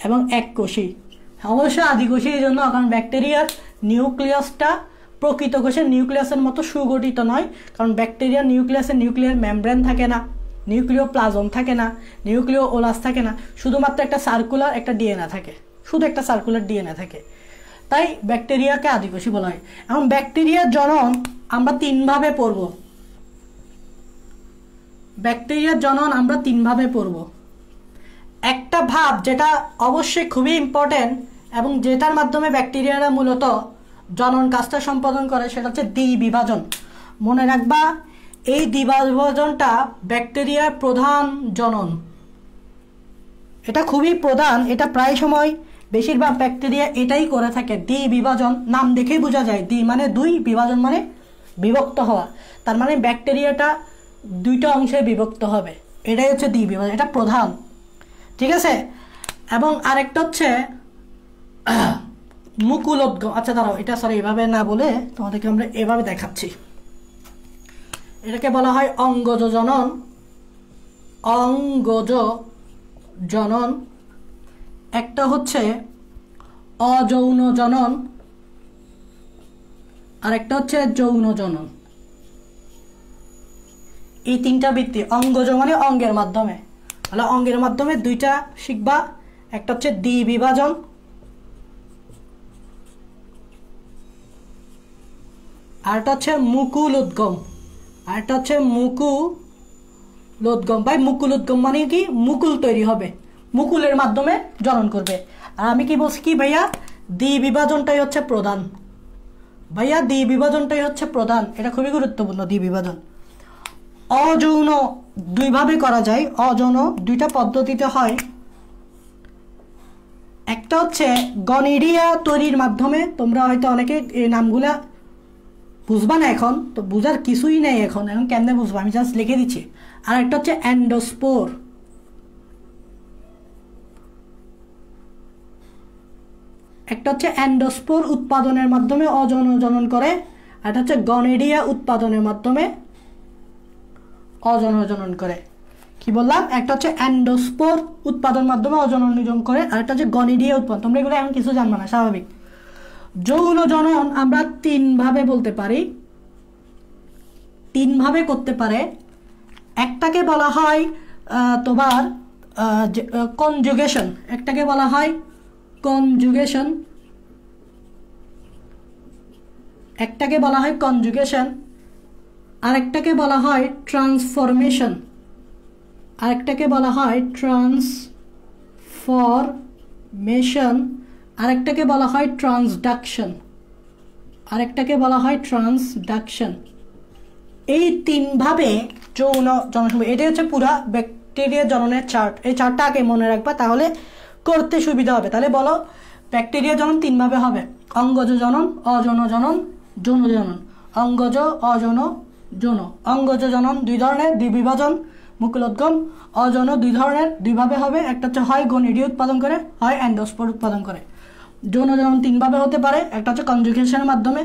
S1: এবং এক কোষী? অবশ্যই আদি কোষী এই জন্য, কারণ ব্যাকটেরিয়ার নিউক্লিয়াসটা প্রকৃত কোষের নিউক্লিয়াসের মতো সুগঠিত নয়। কারণ ব্যাকটেরিয়ার নিউক্লিয়াসের নিউক্লিয়ার মেমব্রেন থাকে না, নিউক্লিয় প্লাজম থাকে না, নিউক্লিয় ওলাস থাকে না, শুধুমাত্র একটা সার্কুলার একটা ডিএনএ থাকে, শুধু একটা সার্কুলার ডিএনএ থাকে। তাই ব্যাকটেরিয়াকে আদিকোষী বলা হয়। এখন ব্যাকটেরিয়ার জনন আমরা 3 ভাবে পড়ব। ব্যাকটেরিয়ার জনন আমরা 3 ভাবে পড়ব। একটা ভাব যেটা অবশ্যই খুবই ইম্পর্টেন্ট এবং যেটার মাধ্যমে ব্যাকটেরিয়ারা মূলত জনন কাজটা সম্পাদন করে, সেটা হচ্ছে দ্বিবিভাজন। মনে রাখবা, এই দ্বিবিভাজনটা ব্যাকটেরিয়ার প্রধান জনন, এটা খুবই প্রধান। এটা প্রায় সময় বেশিরভাগ ব্যাকটেরিয়া এটাই করে থাকে, দ্বিবিভাজন। নাম দেখেই বোঝা যায়, দ্বি মানে 2, বিভাজন মানে বিভক্ত হওয়া। তার মানে ব্যাকটেরিয়াটা 2টা অংশে বিভক্ত হবে, এটাই হচ্ছে দ্বিবিভাজন, এটা প্রধান, ঠিক আছে? এবং আরেকটা হচ্ছে মুকুলোদ্গম। আচ্ছা দাঁড়াও, এটা সরি এভাবে না বলে তোমাদেরকে আমরা এভাবে দেখাচ্ছি। এটাকে বলা হয় অঙ্গজ জনন, অঙ্গজ জনন। একটা হচ্ছে অযৌন জনন, আর একটা হচ্ছে যৌন জনন। এই 3টা ভিত্তি। অঙ্গজ মানে অঙ্গের মাধ্যমে, তাহলে অঙ্গের মাধ্যমে 2টা শিখবা। একটা হচ্ছে দ্বিবিভাজন, আরটা হচ্ছে মুকুলোদ্গম, আরটা হচ্ছে মুকুলোদ্গম। ভাই মুকুলোদ্গম মানে কি? মুকুল তৈরি হবে, মুকুলের মাধ্যমে জনন করবে। আর আমি কি বলছি কি ভাইয়া, দ্বিবিভাজনটাই হচ্ছে প্রধান। ভাইয়া দ্বিবিভাজনটাই হচ্ছে প্রধান, এটা খুবই গুরুত্বপূর্ণ। দ্বিবিভাজন অযৌন দুইভাবে করা যায়, অযৌন দুইটা পদ্ধতিতে হয়। একটা হচ্ছে গনিডিয়া তৈরির মাধ্যমে, তোমরা হয়তো অনেকে এই নামগুলা বুঝবা না এখন, তো বুঝার কিছুই নেই এখন কেমনে বুঝবো, আমি জাস্ট লিখে দিচ্ছি। আর একটা হচ্ছে অ্যান্ডোস্পোর, একটা হচ্ছে অ্যান্ডোস্পোর উৎপাদনের মাধ্যমে অযৌন জনন করে, আর একটা হচ্ছে গনিডিয়া উৎপাদনের মাধ্যমে অযৌন জনন করে। কি বললাম, একটা হচ্ছে অ্যান্ডোস্পোর উৎপাদন মাধ্যমে অযৌন নির্জন করে, আর একটা হচ্ছে গনিডিয়া উৎপাদন। তোমরা এগুলো এখন কিছু জানবে না, স্বাভাবিক। যৌন জনন আমরা তিনভাবে বলতে পারি, তিনভাবে করতে পারে। একটাকে বলা হয় তোমার কনজুগেশন, একটাকে বলা হয় কনজুগেশন, একটাকে বলা হয় কনজুগেশন, আরেকটাকে বলা হয় ট্রান্সফরমেশন, আরেকটাকে বলা হয় ট্রান্সফরমেশন, আরেকটাকে বলা হয় ট্রান্সডাকশন, আরেকটাকে বলা হয় ট্রান্সডাকশন। এই তিনভাবে যৌন জনন, এটাই হচ্ছে পুরা ব্যাকটেরিয়া জননের চার্ট। এই চার্টটা আগে মনে রাখবা, তাহলে করতে সুবিধা হবে। তাহলে বলো, ব্যাকটেরিয়া জনন তিনভাবে হবে: অঙ্গজ জনন, অযৌন জনন, যৌন জনন। অঙ্গজ, অযৌন, যৌন। অঙ্গজ জনন দুই ধরনের, দ্বিবিভাজন, মুকুলোদ্গম। অযৌন দুই ধরনের, দুইভাবে হবে, একটা হচ্ছে হয় গনিডিয়া উৎপাদন করে, হয় অ্যান্ডোস্পোর উৎপাদন করে। যৌন জনন তিনভাবে হতে পারে, একটা হচ্ছে কনজুগেশনের মাধ্যমে।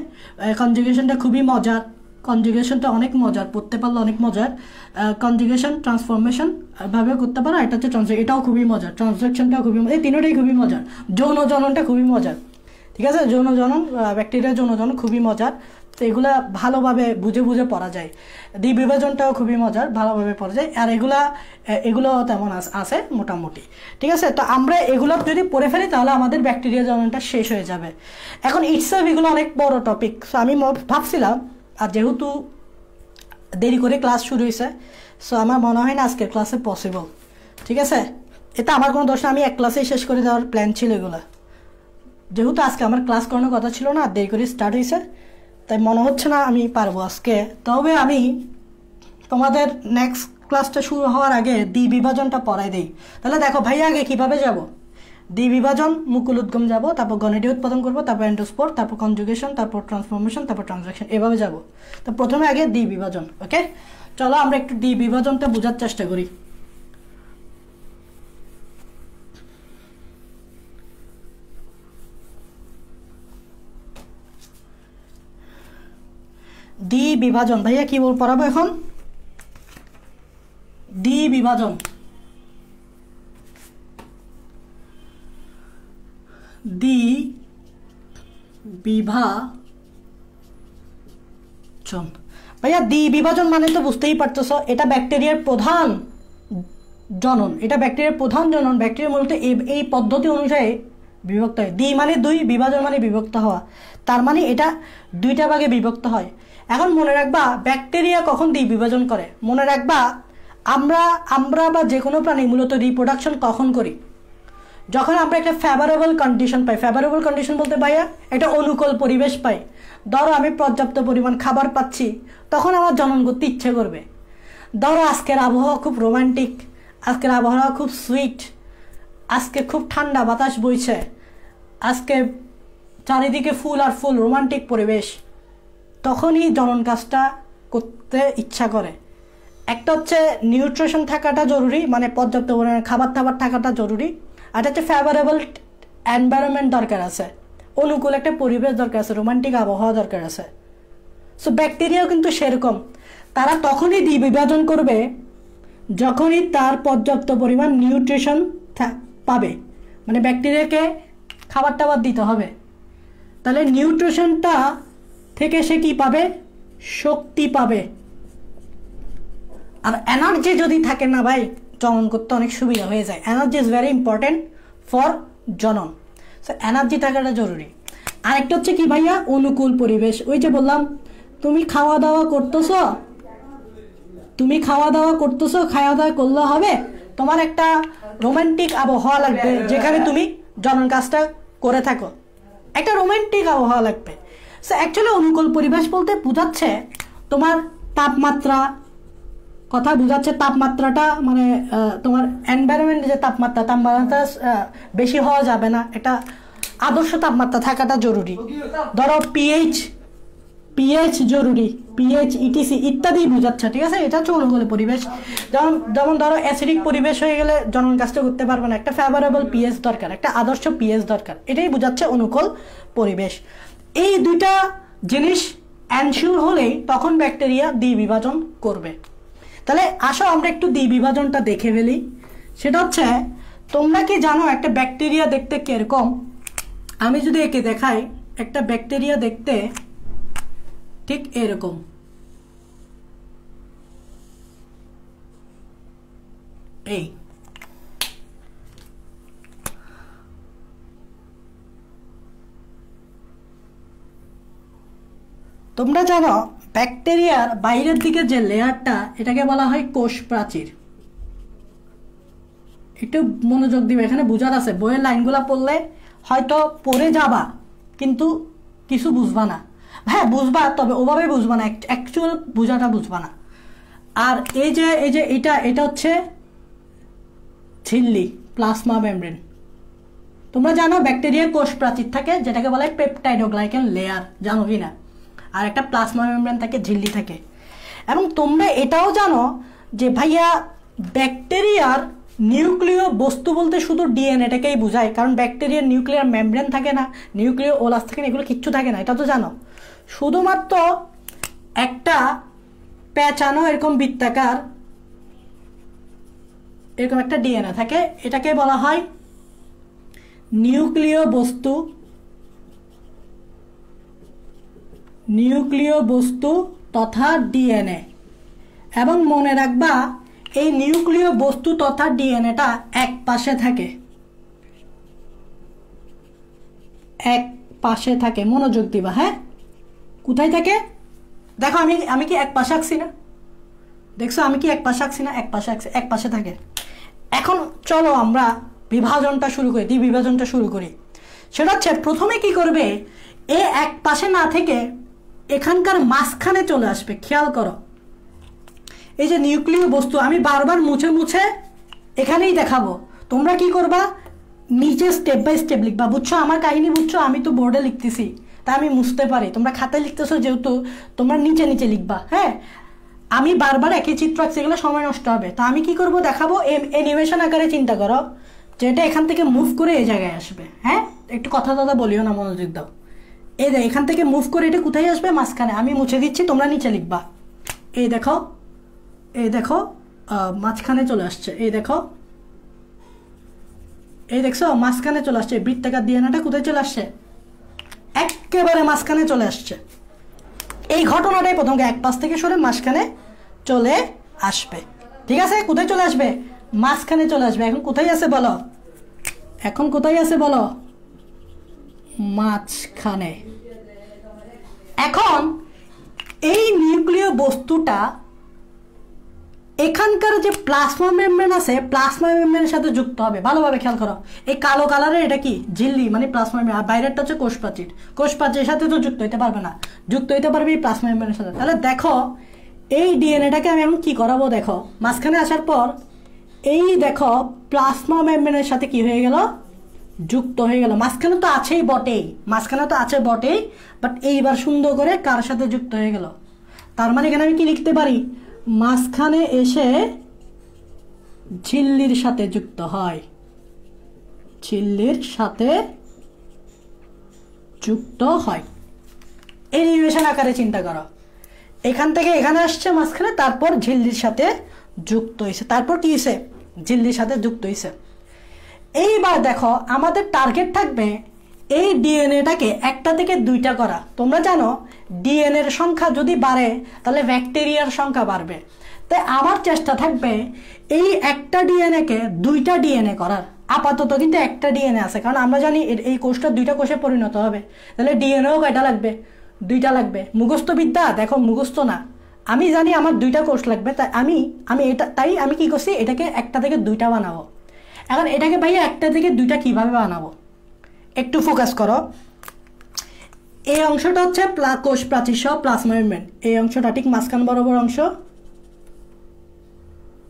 S1: কনজুগেশনটা খুবই মজার, কনজুগেশনটা অনেক মজার, পড়তে পারলে অনেক মজার। কনজুগেশন, ট্রান্সফরমেশন ভাবে করতে পারো, এটা হচ্ছে এটাও খুবই মজার, ট্রান্সডাকশনটাও খুবই মজার, এই তিনটাই খুবই মজার। যৌন জননটা খুবই মজার, ঠিক আছে। যৌন জনন, ব্যাকটেরিয়া যৌন জনন খুবই মজার, তো এগুলা ভালোভাবে বুঝে বুঝে পড়া যায়। দ্বিবিভাজনটাও খুবই মজার, ভালোভাবে পড়া যায়। আর এগুলো তেমন আছে মোটামুটি, ঠিক আছে। তো আমরা এগুলো যদি পড়ে ফেলি তাহলে আমাদের ব্যাকটেরিয়া জননটা শেষ হয়ে যাবে। এখন ইটসেলফ এগুলো অনেক বড় টপিক, সো আমি ভাবছিলাম, আর যেহেতু দেরি করে ক্লাস শুরু হয়েছে, সো আমার মনে হয় না আজকের ক্লাসে পসিবল, ঠিক আছে। এটা আমার কোনো দোষ না, আমি এক ক্লাসেই শেষ করে দেওয়ার প্ল্যান ছিল এগুলো। যেহেতু আজকে আমার ক্লাস করানোর কথা ছিল না, দেরি করে স্টার্ট হয়েছে, তাই মনে হচ্ছে না আমি পারবো আজকে। তবে আমি তোমাদের নেক্সট ক্লাসটা শুরু হওয়ার আগে দ্বিবিভাজনটা পড়াই দিই। তাহলে দেখো ভাইয়া, আগে কীভাবে যাব? দ্বিবিভাজন, মুকুল উদ্গম যাব, তারপর গনিডিয়া উৎপাদন করবো, তারপর অ্যান্ডোস্পোর, তারপর কনজুগেশন, তারপর ট্রান্সফরমেশন, তারপর ট্রানজাকশন, এভাবে যাব। তো প্রথমে আগে দ্বিবিভাজন। ওকে, চলো আমরা একটু দ্বিবিভাজনটা বোঝার চেষ্টা করি। দ্বিবিভাজন ভাইয়া কি পড়াবো এখন? দ্বিবিভাজন, দ্বিবিভাজন ভাইয়া, দ্বিবিভাজন মানে তো বুঝতেই পারতেছ, এটা ব্যাকটেরিয়ার প্রধান জনন, এটা ব্যাকটেরিয়ার প্রধান জনন। ব্যাকটেরিয়া মূলত এই পদ্ধতি অনুযায়ী বিভক্ত হয়। দ্বি মানে দুই, বিভাজন মানে বিভক্ত হওয়া, তার মানে এটা দুইটা ভাগে বিভক্ত হয়। এখন মনে রাখবা ব্যাকটেরিয়া কখন দ্বিবিভাজন করে। মনে রাখবা আমরা বা যে কোনো প্রাণী মূলত রিপ্রোডাকশন কখন করি? যখন আমরা একটা ফেভারেবল কন্ডিশন পাই। ফেভারেবল কন্ডিশন বলতে ভাইয়া একটা অনুকূল পরিবেশ পাই। ধরো আমি পর্যাপ্ত পরিমাণ খাবার পাচ্ছি, তখন আমার জনন করতে ইচ্ছে করবে। ধরো আজকের আবহাওয়া খুব রোমান্টিক, আজকের আবহাওয়া খুব সুইট, আজকে খুব ঠান্ডা বাতাস বইছে, আজকে চারিদিকে ফুল আর ফুল, রোমান্টিক পরিবেশ, তখনই জনন কাজটা করতে ইচ্ছা করে। একটা হচ্ছে নিউট্রিশন থাকাটা জরুরি, মানে পর্যাপ্ত পরিমাণে খাবার টাবার থাকাটা জরুরি। আর হচ্ছে ফেভারেবল এনভায়রনমেন্ট দরকার আছে, অনুকূল একটা পরিবেশ দরকার আছে, রোমান্টিক আবহাওয়া দরকার আছে। সো ব্যাকটেরিয়াও কিন্তু সেরকম, তারা তখনই দ্বিবিভাজন করবে যখনই তার পর্যাপ্ত পরিমাণ নিউট্রিশন পাবে, মানে ব্যাকটেরিয়াকে খাবার টাবার দিতে হবে। তাহলে নিউট্রিশনটা থেকে সে কি পাবে? শক্তি পাবে। আর এনার্জি যদি থাকে না ভাই, জনন করতে অনেক সুবিধা হয়ে যায়। Energy is very important for জনন, সো এনার্জি থাকাটা জরুরি। আরেকটা হচ্ছে কি ভাইয়া? অনুকূল পরিবেশ। ওই যে বললাম, তুমি খাওয়া দাওয়া করতেছো, খাওয়া দাওয়া করলে হবে, তোমার একটা রোমান্টিক আবহাওয়া লাগবে যেখানে তুমি জনন কাজটা করে থাকো, একটা রোমান্টিক আবহাওয়া লাগবে। সো অ্যাকচুয়ালি অনুকূল পরিবেশ বলতে বোঝাচ্ছে তোমার তাপমাত্রা, কথা বোঝাচ্ছে তাপমাত্রাটা মানে তোমার এনভায়রনমেন্টে যে তাপমাত্রা বেশি হওয়া যাবে না, একটা আদর্শ তাপমাত্রা থাকাটা জরুরি। ধরো পিএইচ জরুরি, পিএইচ ইটিসি ইত্যাদি বোঝাচ্ছে, ঠিক আছে? এটা হচ্ছে অনুকূল পরিবেশ। যেমন ধরো অ্যাসিডিক পরিবেশ হয়ে গেলে জনন কাজটা করতে পারবে না, একটা ফেভারেবল পিএইচ দরকার, একটা আদর্শ পিএইচ দরকার, এটাই বোঝাচ্ছে অনুকূল পরিবেশ। এই দুইটা জিনিস এনশিওর হলেই তখন ব্যাকটেরিয়া দ্বিবিভাজন করবে। তাহলে আসো আমরা একটু দ্বিবিভাজনটা দেখে ফেলি। সেটা হচ্ছে, তোমরা কি জানো একটা ব্যাকটেরিয়া দেখতে কিরকম? আমি যদি একে দেখাই, একটা ব্যাকটেরিয়া দেখতে ঠিক এরকম। এই তোমরা জানো ব্যাকটেরিয়ার বাইরের দিকে যে লেয়ারটা, এটাকে বলা হয় কোষ প্রাচীর। একটু মনোযোগ দিবে, এখানে বোঝার আছে। বইয়ের লাইনগুলা পড়লে হয়তো পড়ে যাবা কিন্তু কিছু বুঝবা না। হ্যাঁ বুঝবা, তবে ওভাবে বুঝবা না, অ্যাকচুয়াল বোঝাটা বুঝবা না। আর এই যে এটা হচ্ছে ঝিল্লি, প্লাজমা মেমব্রেন। তোমরা জানো ব্যাকটেরিয়ার কোষ প্রাচীর থাকে যেটাকে বলা হয় পেপটাইডোগ্লাইকেন লেয়ার, জানো কি না? আর একটা প্লাজমা মেমব্রেন থাকে, ঝিল্লি থাকে। এবং তোমরা এটাও জানো যে ভাইয়া ব্যাকটেরিয়ার নিউক্লিয় বস্তু বলতে শুধু ডিএনএটাকেই বোঝায়, কারণ ব্যাকটেরিয়ার নিউক্লিয়ার মেমব্রেন থাকে না, নিউক্লিয় ওলাস থাকে না, এগুলো কিচ্ছু থাকে না, এটা তো জানো। শুধুমাত্র একটা পেঁচানো এরকম বৃত্তাকার এরকম একটা ডিএনএ থাকে, এটাকে বলা হয় নিউক্লিয় বস্তু তথা ডিএনএ। এবং মনে রাখবা এই নিউক্লিয় বস্তু তথা ডিএনএটা এক পাশে থাকে, মনোযোগ দিবা। হ্যাঁ, কোথায় থাকে দেখো, আমি কি এক পাশে আঁকছি না? দেখছো আমি কি এক পাশে আঁকছি না? এক পাশে থাকে। এখন চলো আমরা বিভাজনটা শুরু করি, দ্বিবিভাজনটা শুরু করি। সেটা হচ্ছে, প্রথমে কি করবে, এ এক পাশে না থেকে এখানকার মাঝখানে চলে আসবে। খেয়াল করো, এই যে নিউক্লিয় বস্তু আমি বারবার মুছে এখানেই দেখাবো, তোমরা কি করবা, নিচে স্টেপ বাই স্টেপ লিখবা। বুঝছো আমার কাহিনী? বুঝছো? আমি তো বোর্ডে লিখতেছি, তা আমি মুছতে পারি, তোমরা খাতায় লিখতেছো যেহেতু তোমরা নিচে লিখবা। হ্যাঁ, আমি বারবার একই চিত্র আঁকছি, এগুলো সময় নষ্ট হবে। তা আমি কি করব দেখাবো, অ্যানিমেশন আকারে চিন্তা করো যে এটা এখান থেকে মুভ করে এই জায়গায় আসবে। হ্যাঁ, একটু কথা বলিও না, মনোযোগ দাও। এই দেখ, এখান থেকে মুভ করে এটা কোথায় আসবে? মাঝখানে। আমি মুছে দিচ্ছি, তোমরা নিচে লিখবা। এই দেখো মাঝখানে চলে আসছে। এই দেখছো মাঝখানে চলে আসছে। বৃত্তাকার ডিএনএটা কোথায় চলে আসছে? একেবারে মাঝখানে চলে আসছে। এই ঘটনাটাই প্রথমে এক পাশ থেকে সরে মাঝখানে চলে আসবে। ঠিক আছে, কোথায় চলে আসবে? মাঝখানে চলে আসবে। এখন কোথায় আছে বলো? মাঝখানে। এখন এই নিউক্লিয় বস্তুটা এখানকার যে প্লাজমা মেমব্রেন আছে, প্লাজমা মেমব্রেনের সাথে যুক্ত হবে। ভালোভাবে খেয়াল করো, এই কালো কালারের এটা কি? ঝিল্লি, মানে প্লাজমা মেমব্রেন। আর বাইরেরটা হচ্ছে কোষ প্রাচীর। কোষ প্রাচীরের সাথে তো যুক্ত হইতে পারবে না, যুক্ত হইতে পারবে এই প্লাজমা মেমব্রেনের সাথে। তাহলে দেখো এই ডিএনএটাকে আমি এখন কি করাবো, দেখো মাঝখানে আসার পর এই দেখো প্লাজমা মেমব্রেনের সাথে কি হয়ে গেল? যুক্ত হয়ে গেল। মাঝখানে তো আছেই বটেই, বাট এইবার সুন্দর করে কার সাথে যুক্ত হয়ে গেল? তার মানে এখানে আমি কি লিখতে পারি? মাঝখানে এসে ঝিল্লির সাথে যুক্ত হয়, অ্যানিমেশন আকারে চিন্তা করো। এখান থেকে এখানে আসছে মাঝখানে, তারপর ঝিল্লির সাথে যুক্ত হয়েছে। তারপর কি হয়েছে? ঝিল্লির সাথে যুক্ত হয়েছে। এইবার দেখো আমাদের টার্গেট থাকবে এই ডিএনএটাকে একটা থেকে দুইটা করা। তোমরা জানো ডিএনএর সংখ্যা যদি বাড়ে তাহলে ব্যাকটেরিয়ার সংখ্যা বাড়বে। তাই আমার চেষ্টা থাকবে এই একটা ডিএনএকে দুইটা ডিএনএ করার। আপাতত কিন্তু একটা ডিএনএ আছে, কারণ আমরা জানি এই কোষটা দুইটা কোষে পরিণত হবে। তাহলে ডিএনএও কয়টা লাগবে? দুইটা লাগবে। মুখস্থ বিদ্যা দেখো, মুখস্থ না, আমি জানি আমার দুইটা কোষ লাগবে। তাই আমি কি করছি, এটাকে একটা থেকে দুইটা বানাবো। এখন এটাকে ভাইয়া একটা থেকে দুইটা কিভাবে বানাবো একটু ফোকাস করো। এই অংশটা হচ্ছে কোষ প্রাচীর সহ প্লাজমা মেমব্রেন, এই অংশটা ঠিক মাঝখান বরাবর অংশ,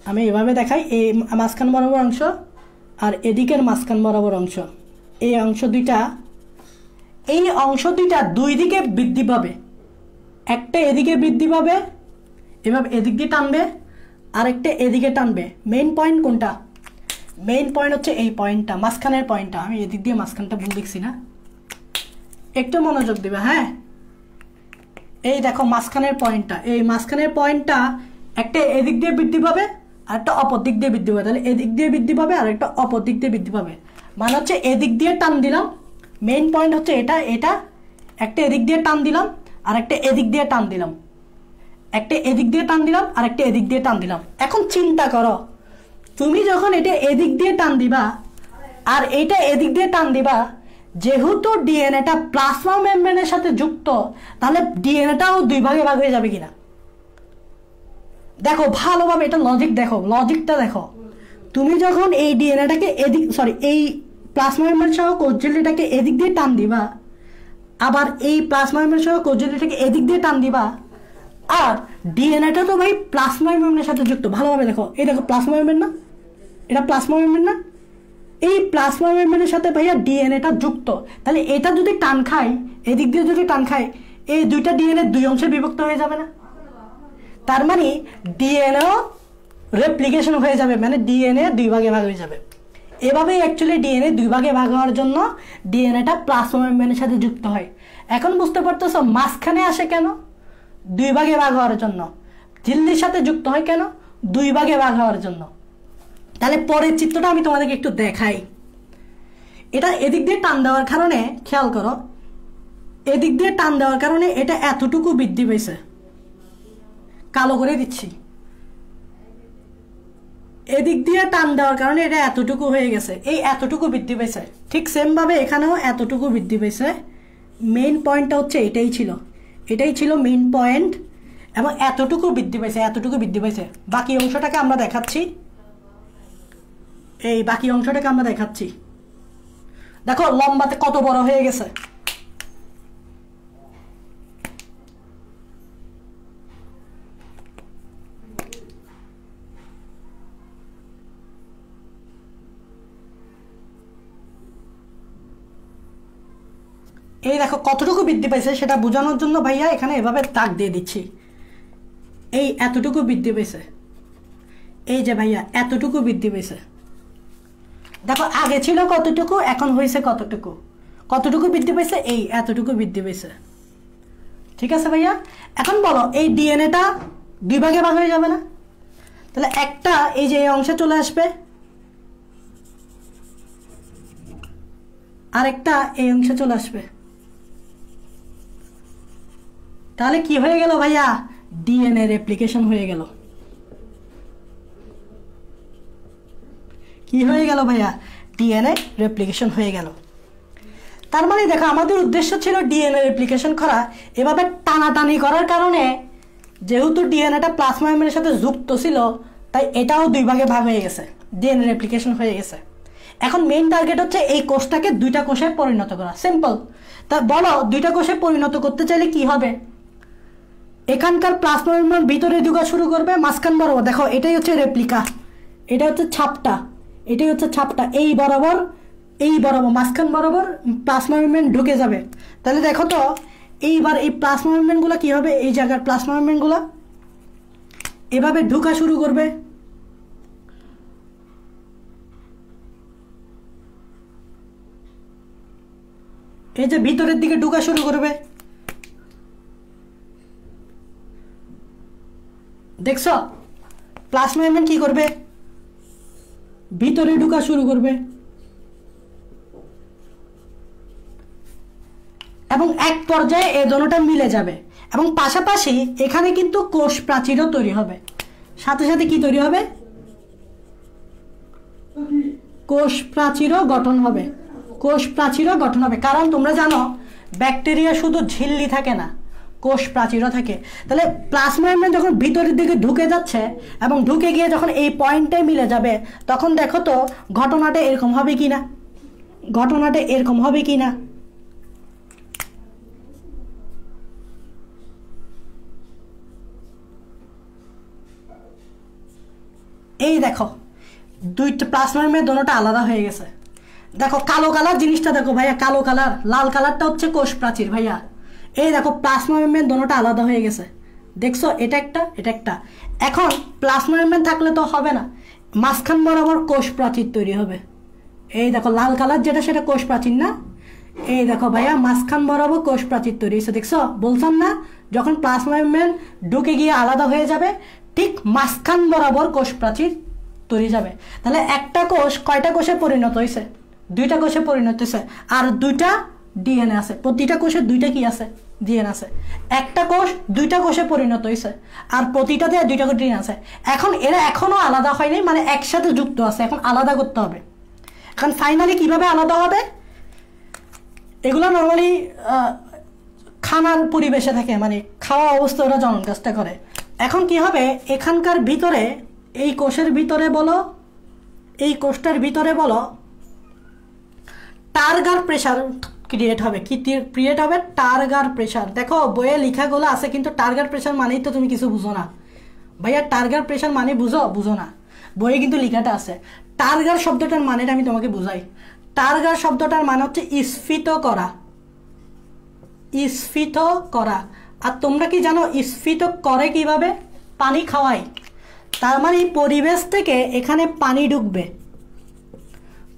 S1: আমি এভাবে দেখাই, এই মাঝখান বরাবর অংশ আর এদিকের মাঝখান বরাবর অংশ, এই অংশ দুইটা, এই অংশ দুইটা দুই দিকে বৃদ্ধি পাবে, একটা এদিকে বৃদ্ধি পাবে এভাবে এদিক দিয়ে টানবে, আরেকটা এদিকে টানবে। মেইন পয়েন্ট কোনটা? মেইন পয়েন্ট হচ্ছে এই পয়েন্টটা, মাঝখানের পয়েন্টটা, আমি এদিক দিয়ে মাঝখানটা ভুল লিখছি না, একটু মনোযোগ দিবে। হ্যাঁ, এই দেখো মাঝখানের পয়েন্টটা, এই মাঝখানের পয়েন্টটা একটা এদিক দিয়ে বৃদ্ধি পাবে আর একটা অপর দিক দিয়ে বৃদ্ধি পাবে, তাহলে এদিক দিয়ে বৃদ্ধি পাবে আর একটা অপর দিক দিয়ে বৃদ্ধি পাবে, মানে হচ্ছে এদিক দিয়ে টান দিলাম, মেইন পয়েন্ট হচ্ছে এটা, এটা একটা এদিক দিয়ে টান দিলাম আর একটা এদিক দিয়ে টান দিলাম, একটা এদিক দিয়ে টান দিলাম আর একটা এদিক দিয়ে টান দিলাম। এখন চিন্তা করো, তুমি যখন এটা এদিক দিয়ে টান দিবা আর এটা এদিক দিয়ে টান দিবা, যেহেতু ডিএনএটা প্লাজমা মেমব্রেনের সাথে যুক্ত, তাহলে ডিএনএটাও দুই ভাগে ভাগ হয়ে যাবে কিনা দেখো ভালোভাবে, এটা লজিক দেখো, লজিকটা দেখো। তুমি যখন এই ডিএনএটাকে এদিক এই প্লাজমা মেমব্রেন সহ কোষ ঝিল্লিটাকে এদিক দিয়ে টান দিবা, আবার এই প্লাজমা মেমব্রেন সহ কোষ ঝিল্লিটাকে এদিক দিয়ে টান দিবা, আর ডিএনএটা তো ভাই প্লাজমা মেমব্রেনের সাথে যুক্ত, ভালোভাবে দেখো, এই দেখো প্লাজমা মেমব্রেন না, এটা প্লাজমা মেমব্রেন না, এই প্লাজমা মেমব্রেনের সাথে ভাইয়া ডিএনএটা যুক্ত, তাহলে এটা যদি টান খায়, এদিক দিয়ে যদি টান খায়, এই দুইটা ডিএনএ দুই অংশে বিভক্ত হয়ে যাবে না? তার মানে ডিএনএ রেপ্লিকেশন হয়ে যাবে, মানে ডিএনএ দুই ভাগে ভাগ হয়ে যাবে। এভাবেই অ্যাকচুয়ালি ডিএনএ দুই ভাগে ভাগ হওয়ার জন্য ডিএনএটা প্লাজমা মেমব্রেনের সাথে যুক্ত হয়। এখন বুঝতে পারতেছো মাঝখানে আসে কেন? দুই ভাগে ভাগ হওয়ার জন্য। ঝিল্লির সাথে যুক্ত হয় কেন? দুই ভাগে ভাগ হওয়ার জন্য। তাহলে পরের চিত্রটা আমি তোমাদেরকে একটু দেখাই। এটা এদিক দিয়ে টান দেওয়ার কারণে, খেয়াল করো, এদিক দিয়ে টান দেওয়ার কারণে এটা এতটুকু বৃদ্ধি পেয়েছে, কালো করে দিচ্ছি, এদিক দিয়ে টান দেওয়ার কারণে এটা এতটুকু হয়ে গেছে, এই এতটুকু বৃদ্ধি পেয়েছে। ঠিক সেম ভাবে এখানেও এতটুকু বৃদ্ধি পেয়েছে। মেইন পয়েন্টটা হচ্ছে এটাই ছিল, এটাই ছিল মেইন পয়েন্ট, এবং এতটুকু বৃদ্ধি পেয়েছে, এতটুকু বৃদ্ধি পেয়েছে। বাকি অংশটাকে আমরা দেখাচ্ছি, এই বাকি অংশটাকে আমরা দেখাচ্ছি, দেখো লম্বাতে কত বড় হয়ে গেছে। এই দেখো কতটুকু বৃদ্ধি পাইছে, সেটা বোঝানোর জন্য ভাইয়া এখানে এভাবে দাগ দিয়ে দিচ্ছি, এই এতটুকু বৃদ্ধি পেয়েছে, এই যে ভাইয়া এতটুকু বৃদ্ধি পেয়েছে। দেখো আগে ছিল কতটুকু, এখন হয়েছে কতটুকু, কতটুকু বৃদ্ধি পেয়েছে, এই এতটুকু বৃদ্ধি পেয়েছে। ঠিক আছে ভাইয়া, এখন বলো এই ডিএনএটা দুই ভাগে ভাগ হয়ে যাবে না? তাহলে একটা এই যে এই অংশে চলে আসবে, আরেকটা এই অংশে চলে আসবে, তাহলে কি হয়ে গেল ভাইয়া? ডিএনএ রেপ্লিকেশন হয়ে গেল। কি হয়ে গেল ভাইয়া? ডিএনএ রেপ্লিকেশন হয়ে গেল। তার মানে দেখো আমাদের উদ্দেশ্য ছিল ডিএনএ রেপ্লিকেশন করা, এভাবে টানাটানি করার কারণে যেহেতু ডিএনএটা প্লাজমা মেমব্রেনের সাথে যুক্ত ছিল, তাই এটাও দুই ভাগে ভাগ হয়ে গেছে, ডিএনএ রেপ্লিকেশন হয়ে গেছে। এখন মেইন টার্গেট হচ্ছে এই কোষটাকে দুইটা কোষে পরিণত করা, সিম্পল। তা বলো দুইটা কোষে পরিণত করতে চাইলে কি হবে? এখানকার প্লাজমা মেমব্রেন ভিতরে ঢোকা শুরু করবে, মাঝখান বরাবর দেখো এটাই হচ্ছে রেপ্লিকা, এটা হচ্ছে ছাপটা, এটাই হচ্ছে ছাপটা, এই বরাবর মাঝখান বরাবর প্লাজমা মেমব্রেন ঢুকে যাবে। তাহলে দেখো তো এইবার এই প্লাজমা মেমব্রেনগুলো কি হবে, এই জায়গার প্লাজমা মেমব্রেনগুলো এভাবে ঢোকা শুরু করবে, এই যে ভিতরের দিকে ঢোকা শুরু করবে, দেখছো প্লাজমা মেমব্রেন কি করবে? ভিতরে ঢোকা শুরু করবে, এবং এক পর্যায়ে এই দোনোটা মিলে যাবে, এবং পাশাপাশি এখানে কিন্তু কোষ প্রাচীরও তৈরি হবে। সাথে সাথে কি তৈরি হবে? কোষ প্রাচীরও গঠন হবে, কোষ প্রাচীরও গঠন হবে। কারণ তোমরা জানো ব্যাকটেরিয়া শুধু ঝিল্লি থাকে না, কোষ প্রাচীরও থাকে। তাহলে প্লাজমা মেমব্রেন যখন ভিতরের দিকে ঢুকে যাচ্ছে এবং ঢুকে গিয়ে যখন এই পয়েন্টে মিলে যাবে, তখন দেখো তো ঘটনাটা এরকম হবে কিনা, ঘটনাটা এরকম হবে কিনা। এই দেখো দুইটা প্লাজমা মেমব্রেন দুটোটা আলাদা হয়ে গেছে। দেখো কালো কালার জিনিসটা দেখো ভাইয়া, কালো কালার, লাল কালারটা হচ্ছে কোষ প্রাচীর ভাইয়া। এই দেখো প্লাজমা মেমব্রেন দুটোটা আলাদা হয়ে গেছে, দেখছো, এটা একটা এটা একটা। এখন প্লাজমা মেমব্রেন থাকলে তো হবে না, মাঝখান বরাবর কোষ প্রাচীর তৈরি হবে। এই দেখো লাল কালার যেটা সেটা কোষ প্রাচীর না, এই দেখো ভাইয়া মাঝখান বরাবর কোষ প্রাচীর তৈরি হয়েছে, দেখছো, বললাম না যখন প্লাজমা মেমব্রেন ঢুকে গিয়ে আলাদা হয়ে যাবে ঠিক মাঝখান বরাবর কোষ প্রাচীর তৈরি যাবে। তাহলে একটা কোষ কয়টা কোষে পরিণত হয়েছে? দুইটা কোষে পরিণত হয়েছে, আর দুইটা ডিএনএ আছে, প্রতিটা কোষে দুইটা কি আছে? ডিএনএ আছে। একটা কোষ দুইটা কোষে পরিণত হয়েছে আর প্রতিটাতে দুইটা করে ডিএনএ আছে। এখন এরা এখনো আলাদা হয়নি, মানে একসাথে যুক্ত আছে, এখন আলাদা করতে হবে। এখন ফাইনালি কিভাবে আলাদা হবে? এগুলো নর্মালি খানার পরিবেশে থাকে, মানে খাওয়া অবস্থা ওরা জনন কাজটা করে। এখন কি হবে, এখানকার ভিতরে এই কোষের ভিতরে বলো, এই কোষটার ভিতরে বলো টার্গার প্রেসার ক্রিয়েট হবে। কি ক্রিয়েট হবে? টার্গার প্রেসার। দেখো বইয়ে লেখাগুলো আছে, কিন্তু টার্গার প্রেসার মানেই তো তুমি কিছু বুঝো না ভাইয়া। টার্গার প্রেসার মানে বুঝো না, বইয়ে কিন্তু লেখাটা আছে। টার্গার শব্দটার মানেটা আমি তোমাকে বুঝাই। টার্গার শব্দটার মানে হচ্ছে স্ফীত করা, স্ফীত করা। আর তোমরা কি জানো স্ফীত করে কিভাবে? পানি খাওয়াই। তার মানে পরিবেশ থেকে এখানে পানি ঢুকবে,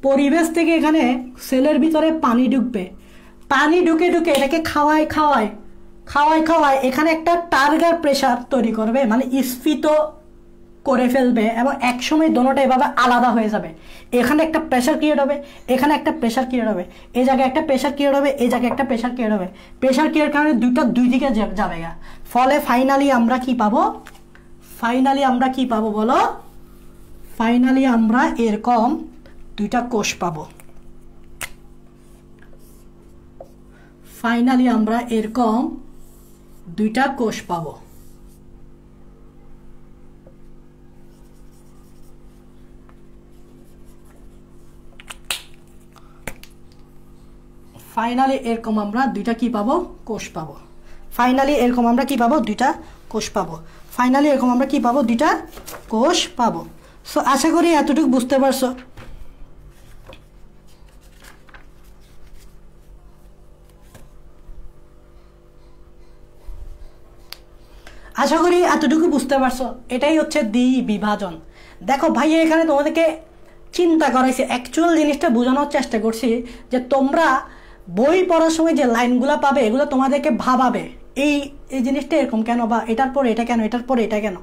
S1: পরিবেশ থেকে এখানে সেলের ভিতরে পানি ঢুকবে, পানি ঢুকে ঢুকে এটাকে খাওয়ায় খাওয়ায় খাওয়ায় খাওয়ায় এখানে একটা টার্গার প্রেসার তৈরি করবে, মানে স্ফীত করে ফেলবে, এবং একসময় দোনোটা এভাবে আলাদা হয়ে যাবে। এখানে একটা প্রেসার ক্রিয়েট হবে, এখানে একটা প্রেসার ক্রিয়েট হবে, এই জায়গায় একটা প্রেসার ক্রিয়েট হবে, এই জায়গায় একটা প্রেসার ক্রিয়েট হবে। প্রেসার ক্রিয়েট কারণে দুইটা দুই দিকে যাবে গা। ফলে ফাইনালি আমরা কি পাবো? ফাইনালি আমরা কি পাবো বলো? ফাইনালি আমরা এরকম দুইটা কোষ পাবো। ফাইনালি আমরা এরকম দুইটা কোষ পাবো। ফাইনালি এরকম আমরা দুইটা কি পাবো? কোষ পাবো। ফাইনালি এরকম আমরা কি পাবো? দুইটা কোষ পাবো। ফাইনালি এরকম আমরা কি পাবো? দুইটা কোষ পাবো। সো আশা করি এতটুকু বুঝতে পারছো। আশা করি এতটুকু বুঝতে পারছো। এটাই হচ্ছে দ্বিবিভাজন। দেখো ভাইয়া এখানে তোমাদেরকে চিন্তা করাইছে, অ্যাকচুয়াল জিনিসটা বোঝানোর চেষ্টা করছি যে তোমরা বই পড়ার সময় যে লাইনগুলো পাবে এগুলো তোমাদেরকে ভাবাবে এই এই জিনিসটা এরকম কেন, বা এটার পরে এটা কেন, এটার পরে এটা কেন।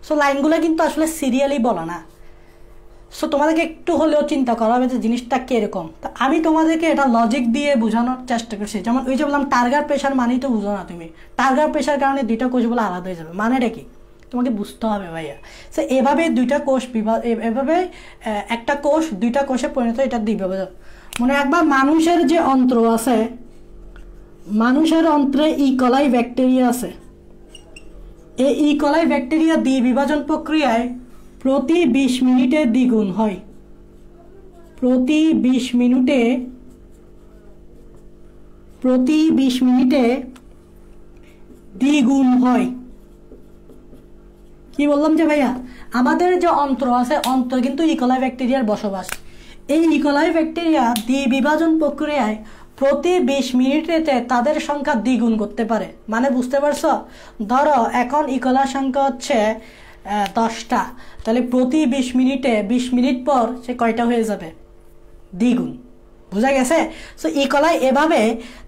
S1: সো লাইনগুলো কিন্তু আসলে সিরিয়ালি বলা না। সো তোমাদেরকে একটু হলেও চিন্তা করা হবে যে জিনিসটা কীরকম। তা আমি তোমাদেরকে এটা লজিক দিয়ে বোঝানোর চেষ্টা করছি। যেমন ওই যে বললাম টার্গার প্রেশার মানেই তো বুঝো না তুমি। টার্গার প্রেশার কারণে দুইটা কোষগুলো আলাদা হয়ে যাবে, মানেটা কি তোমাকে বুঝতে হবে ভাইয়া। সো এভাবে দুইটা কোষ এভাবে একটা কোষ দুইটা কোষে পরিণত, এটা দ্বিবিভাজন। মনে একবার মানুষের যে অন্ত্র আছে, মানুষের অন্ত্রে ইকলাই ব্যাকটেরিয়া আছে। এই ইকলাই ব্যাকটেরিয়া দ্বিবিভাজন প্রক্রিয়ায় প্রতি 20 মিনিটে দ্বিগুণ হয়। প্রতি 20 মিনিটে দ্বিগুণ হয়। কি বললাম যে ভাইয়া, আমাদের যে অন্ত্র আছে, অন্ত্র কিন্তু ইকলাই ব্যাকটেরিয়ার বসবাস। এই ইকলাই ব্যাকটেরিয়া দ্বিবিভাজন প্রক্রিয়ায় প্রতি 20 মিনিটেতে তাদের সংখ্যা দ্বিগুণ করতে পারে। মানে বুঝতে পারছো? ধরো এখন ইকলার সংখ্যা হচ্ছে 10টা, তাহলে প্রতি 20 মিনিটে 20 মিনিট পর সে কয়টা হয়ে যাবে? দ্বিগুণ। বোঝা গেছে? সো ইকলাই এভাবে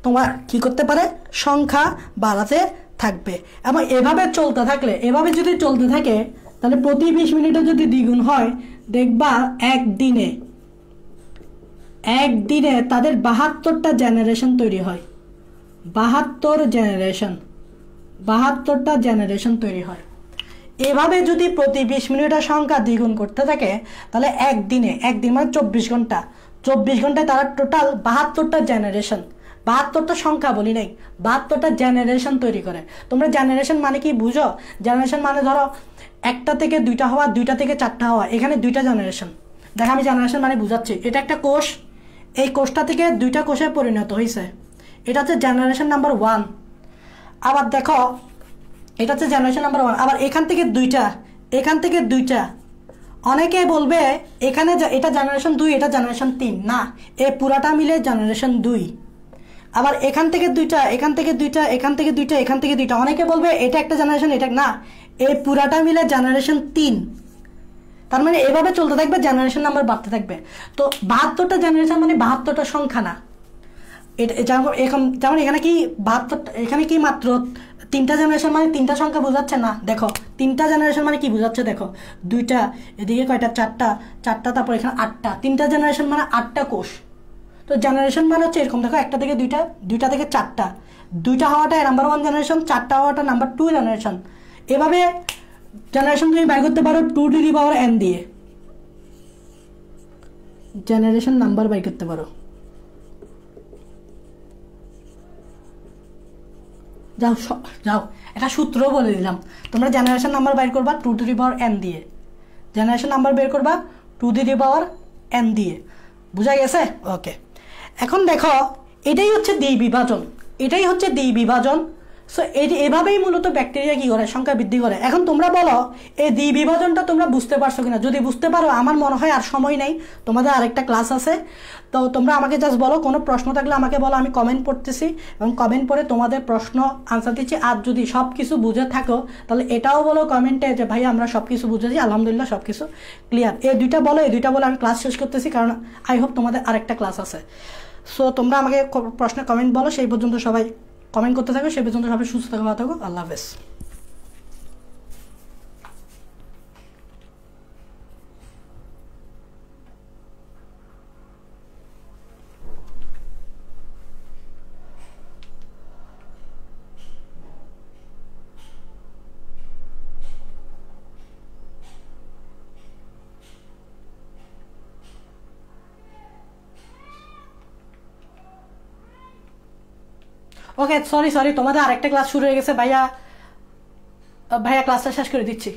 S1: তোমার কি করতে পারে? সংখ্যা বাড়াতে থাকবে। এবং এভাবে চলতে থাকলে, এভাবে যদি চলতে থাকে তাহলে প্রতি 20 মিনিটে যদি দ্বিগুণ হয়, দেখবা একদিনে তাদের 72টা জেনারেশন তৈরি হয়। 72টা জেনারেশন তৈরি হয়। এভাবে যদি প্রতি 20 মিনিটের সংখ্যা দ্বিগুণ করতে থাকে তাহলে একদিন মানে 24 ঘন্টায় তারা টোটাল 72টা জেনারেশন 72টা সংখ্যা বলি নাই, 72টা জেনারেশন তৈরি করে। তোমরা জেনারেশন মানে কি বুঝো? জেনারেশন মানে ধরো একটা থেকে দুইটা হওয়া, দুইটা থেকে চারটা হওয়া, এখানে দুইটা জেনারেশন। দেখো আমি জেনারেশন মানে বুঝাচ্ছি। এটা একটা কোষ, এই কোষটা থেকে দুইটা কোষে পরিণত হয়েছে, এটা হচ্ছে জেনারেশন নাম্বার 1। আবার দেখো এটা হচ্ছে জেনারেশন নাম্বার 1। আবার এখান থেকে দুইটা, এখান থেকে দুইটা। অনেকে বলবে এখানে এটা জেনারেশন 2, এটা জেনারেশন 3। না, এই পুরাটা মিলে জেনারেশন 2। আবার এখান থেকে দুইটা, এখান থেকে দুইটা, এখান থেকে দুইটা, এখান থেকে দুইটা। অনেকে বলবে এটা একটা জেনারেশন, এটা না, এই পুরাটা মিলে জেনারেশন 3। তার মানে এভাবে চলতে থাকবে, জেনারেশন নাম্বার বাড়তে থাকবে। তো 72টা জেনারেশন মানে 72টা সংখ্যা না। এটা যেমন এখানে কি 72, এখানে কি মাত্র 3টা জেনারেশন মানে 3টা সংখ্যা বোঝাচ্ছে না। দেখো 3টা জেনারেশন মানে কি বোঝাচ্ছে, দেখো দুইটা, এদিকে কয়টা, চারটা, চারটা, তারপর এখানে 8টা। 3টা জেনারেশন মানে 8টা কোষ। তো জেনারেশন মানে হচ্ছে এরকম, দেখো একটা থেকে দুইটা, দুইটা থেকে চারটা, দুইটা হওয়াটা নাম্বার 1 জেনারেশন, চারটা হওয়াটা নাম্বার 2 জেনারেশন। এভাবে জেনারেশন তুমি বের করতে পারো 2 টু দি পাওয়ার n দিয়ে, জেনারেশন নাম্বার বের করতে পারো। যাও যাও, একটা সূত্র বলে দিলাম। তোমরা জেনারেশন নাম্বার বের করবা 2 টু দি পাওয়ার n দিয়ে, জেনারেশন নাম্বার বের করবা 2 টু দি পাওয়ার n দিয়ে। বুঝা গেছে? ওকে। এখন দেখো এটাই হচ্ছে দ্বি বিভাজন, এটাই হচ্ছে দ্বি বিভাজন। সো এভাবেই মূলত ব্যাকটেরিয়া কি করে, সংখ্যা বৃদ্ধি করে। এখন তোমরা বলো এই দ্বি বিভাজনটা তোমরা বুঝতে পারছো কিনা? যদি বুঝতে পারো, আমার মনে হয় আর সময় নেই, তোমাদের আরেকটা ক্লাস আছে। তো তোমরা আমাকে জাস্ট বলো, কোনো প্রশ্ন থাকলে আমাকে বলো, আমি কমেন্ট পড়তেছি এবং কমেন্ট পড়ে তোমাদের প্রশ্ন আনসার দিচ্ছি। আর যদি সব কিছু বুঝে থাকো তাহলে এটাও বলো কমেন্টে যে ভাই আমরা সব কিছু বুঝেছি, আলহামদুলিল্লাহ সব কিছু ক্লিয়ার। এই দুইটা বলো, এই দুইটা বলে আমি ক্লাস শেষ করতেছি, কারণ আই হোপ তোমাদের আরেকটা ক্লাস আছে। সো তোমরা আমাকে প্রশ্নে কমেন্ট বলো, সেই পর্যন্ত সবাই কমেন্ট করতে থাকো, সেই পর্যন্ত সবাই সুস্থ থাকো, ভালো থাকো, আল্লাহ হাফেজ। ওকে, সরি তোমাদের আরেকটা ক্লাস শুরু হয়ে গেছে ভাইয়া, ভাইয়া ক্লাসটা শেষ করে দিচ্ছি।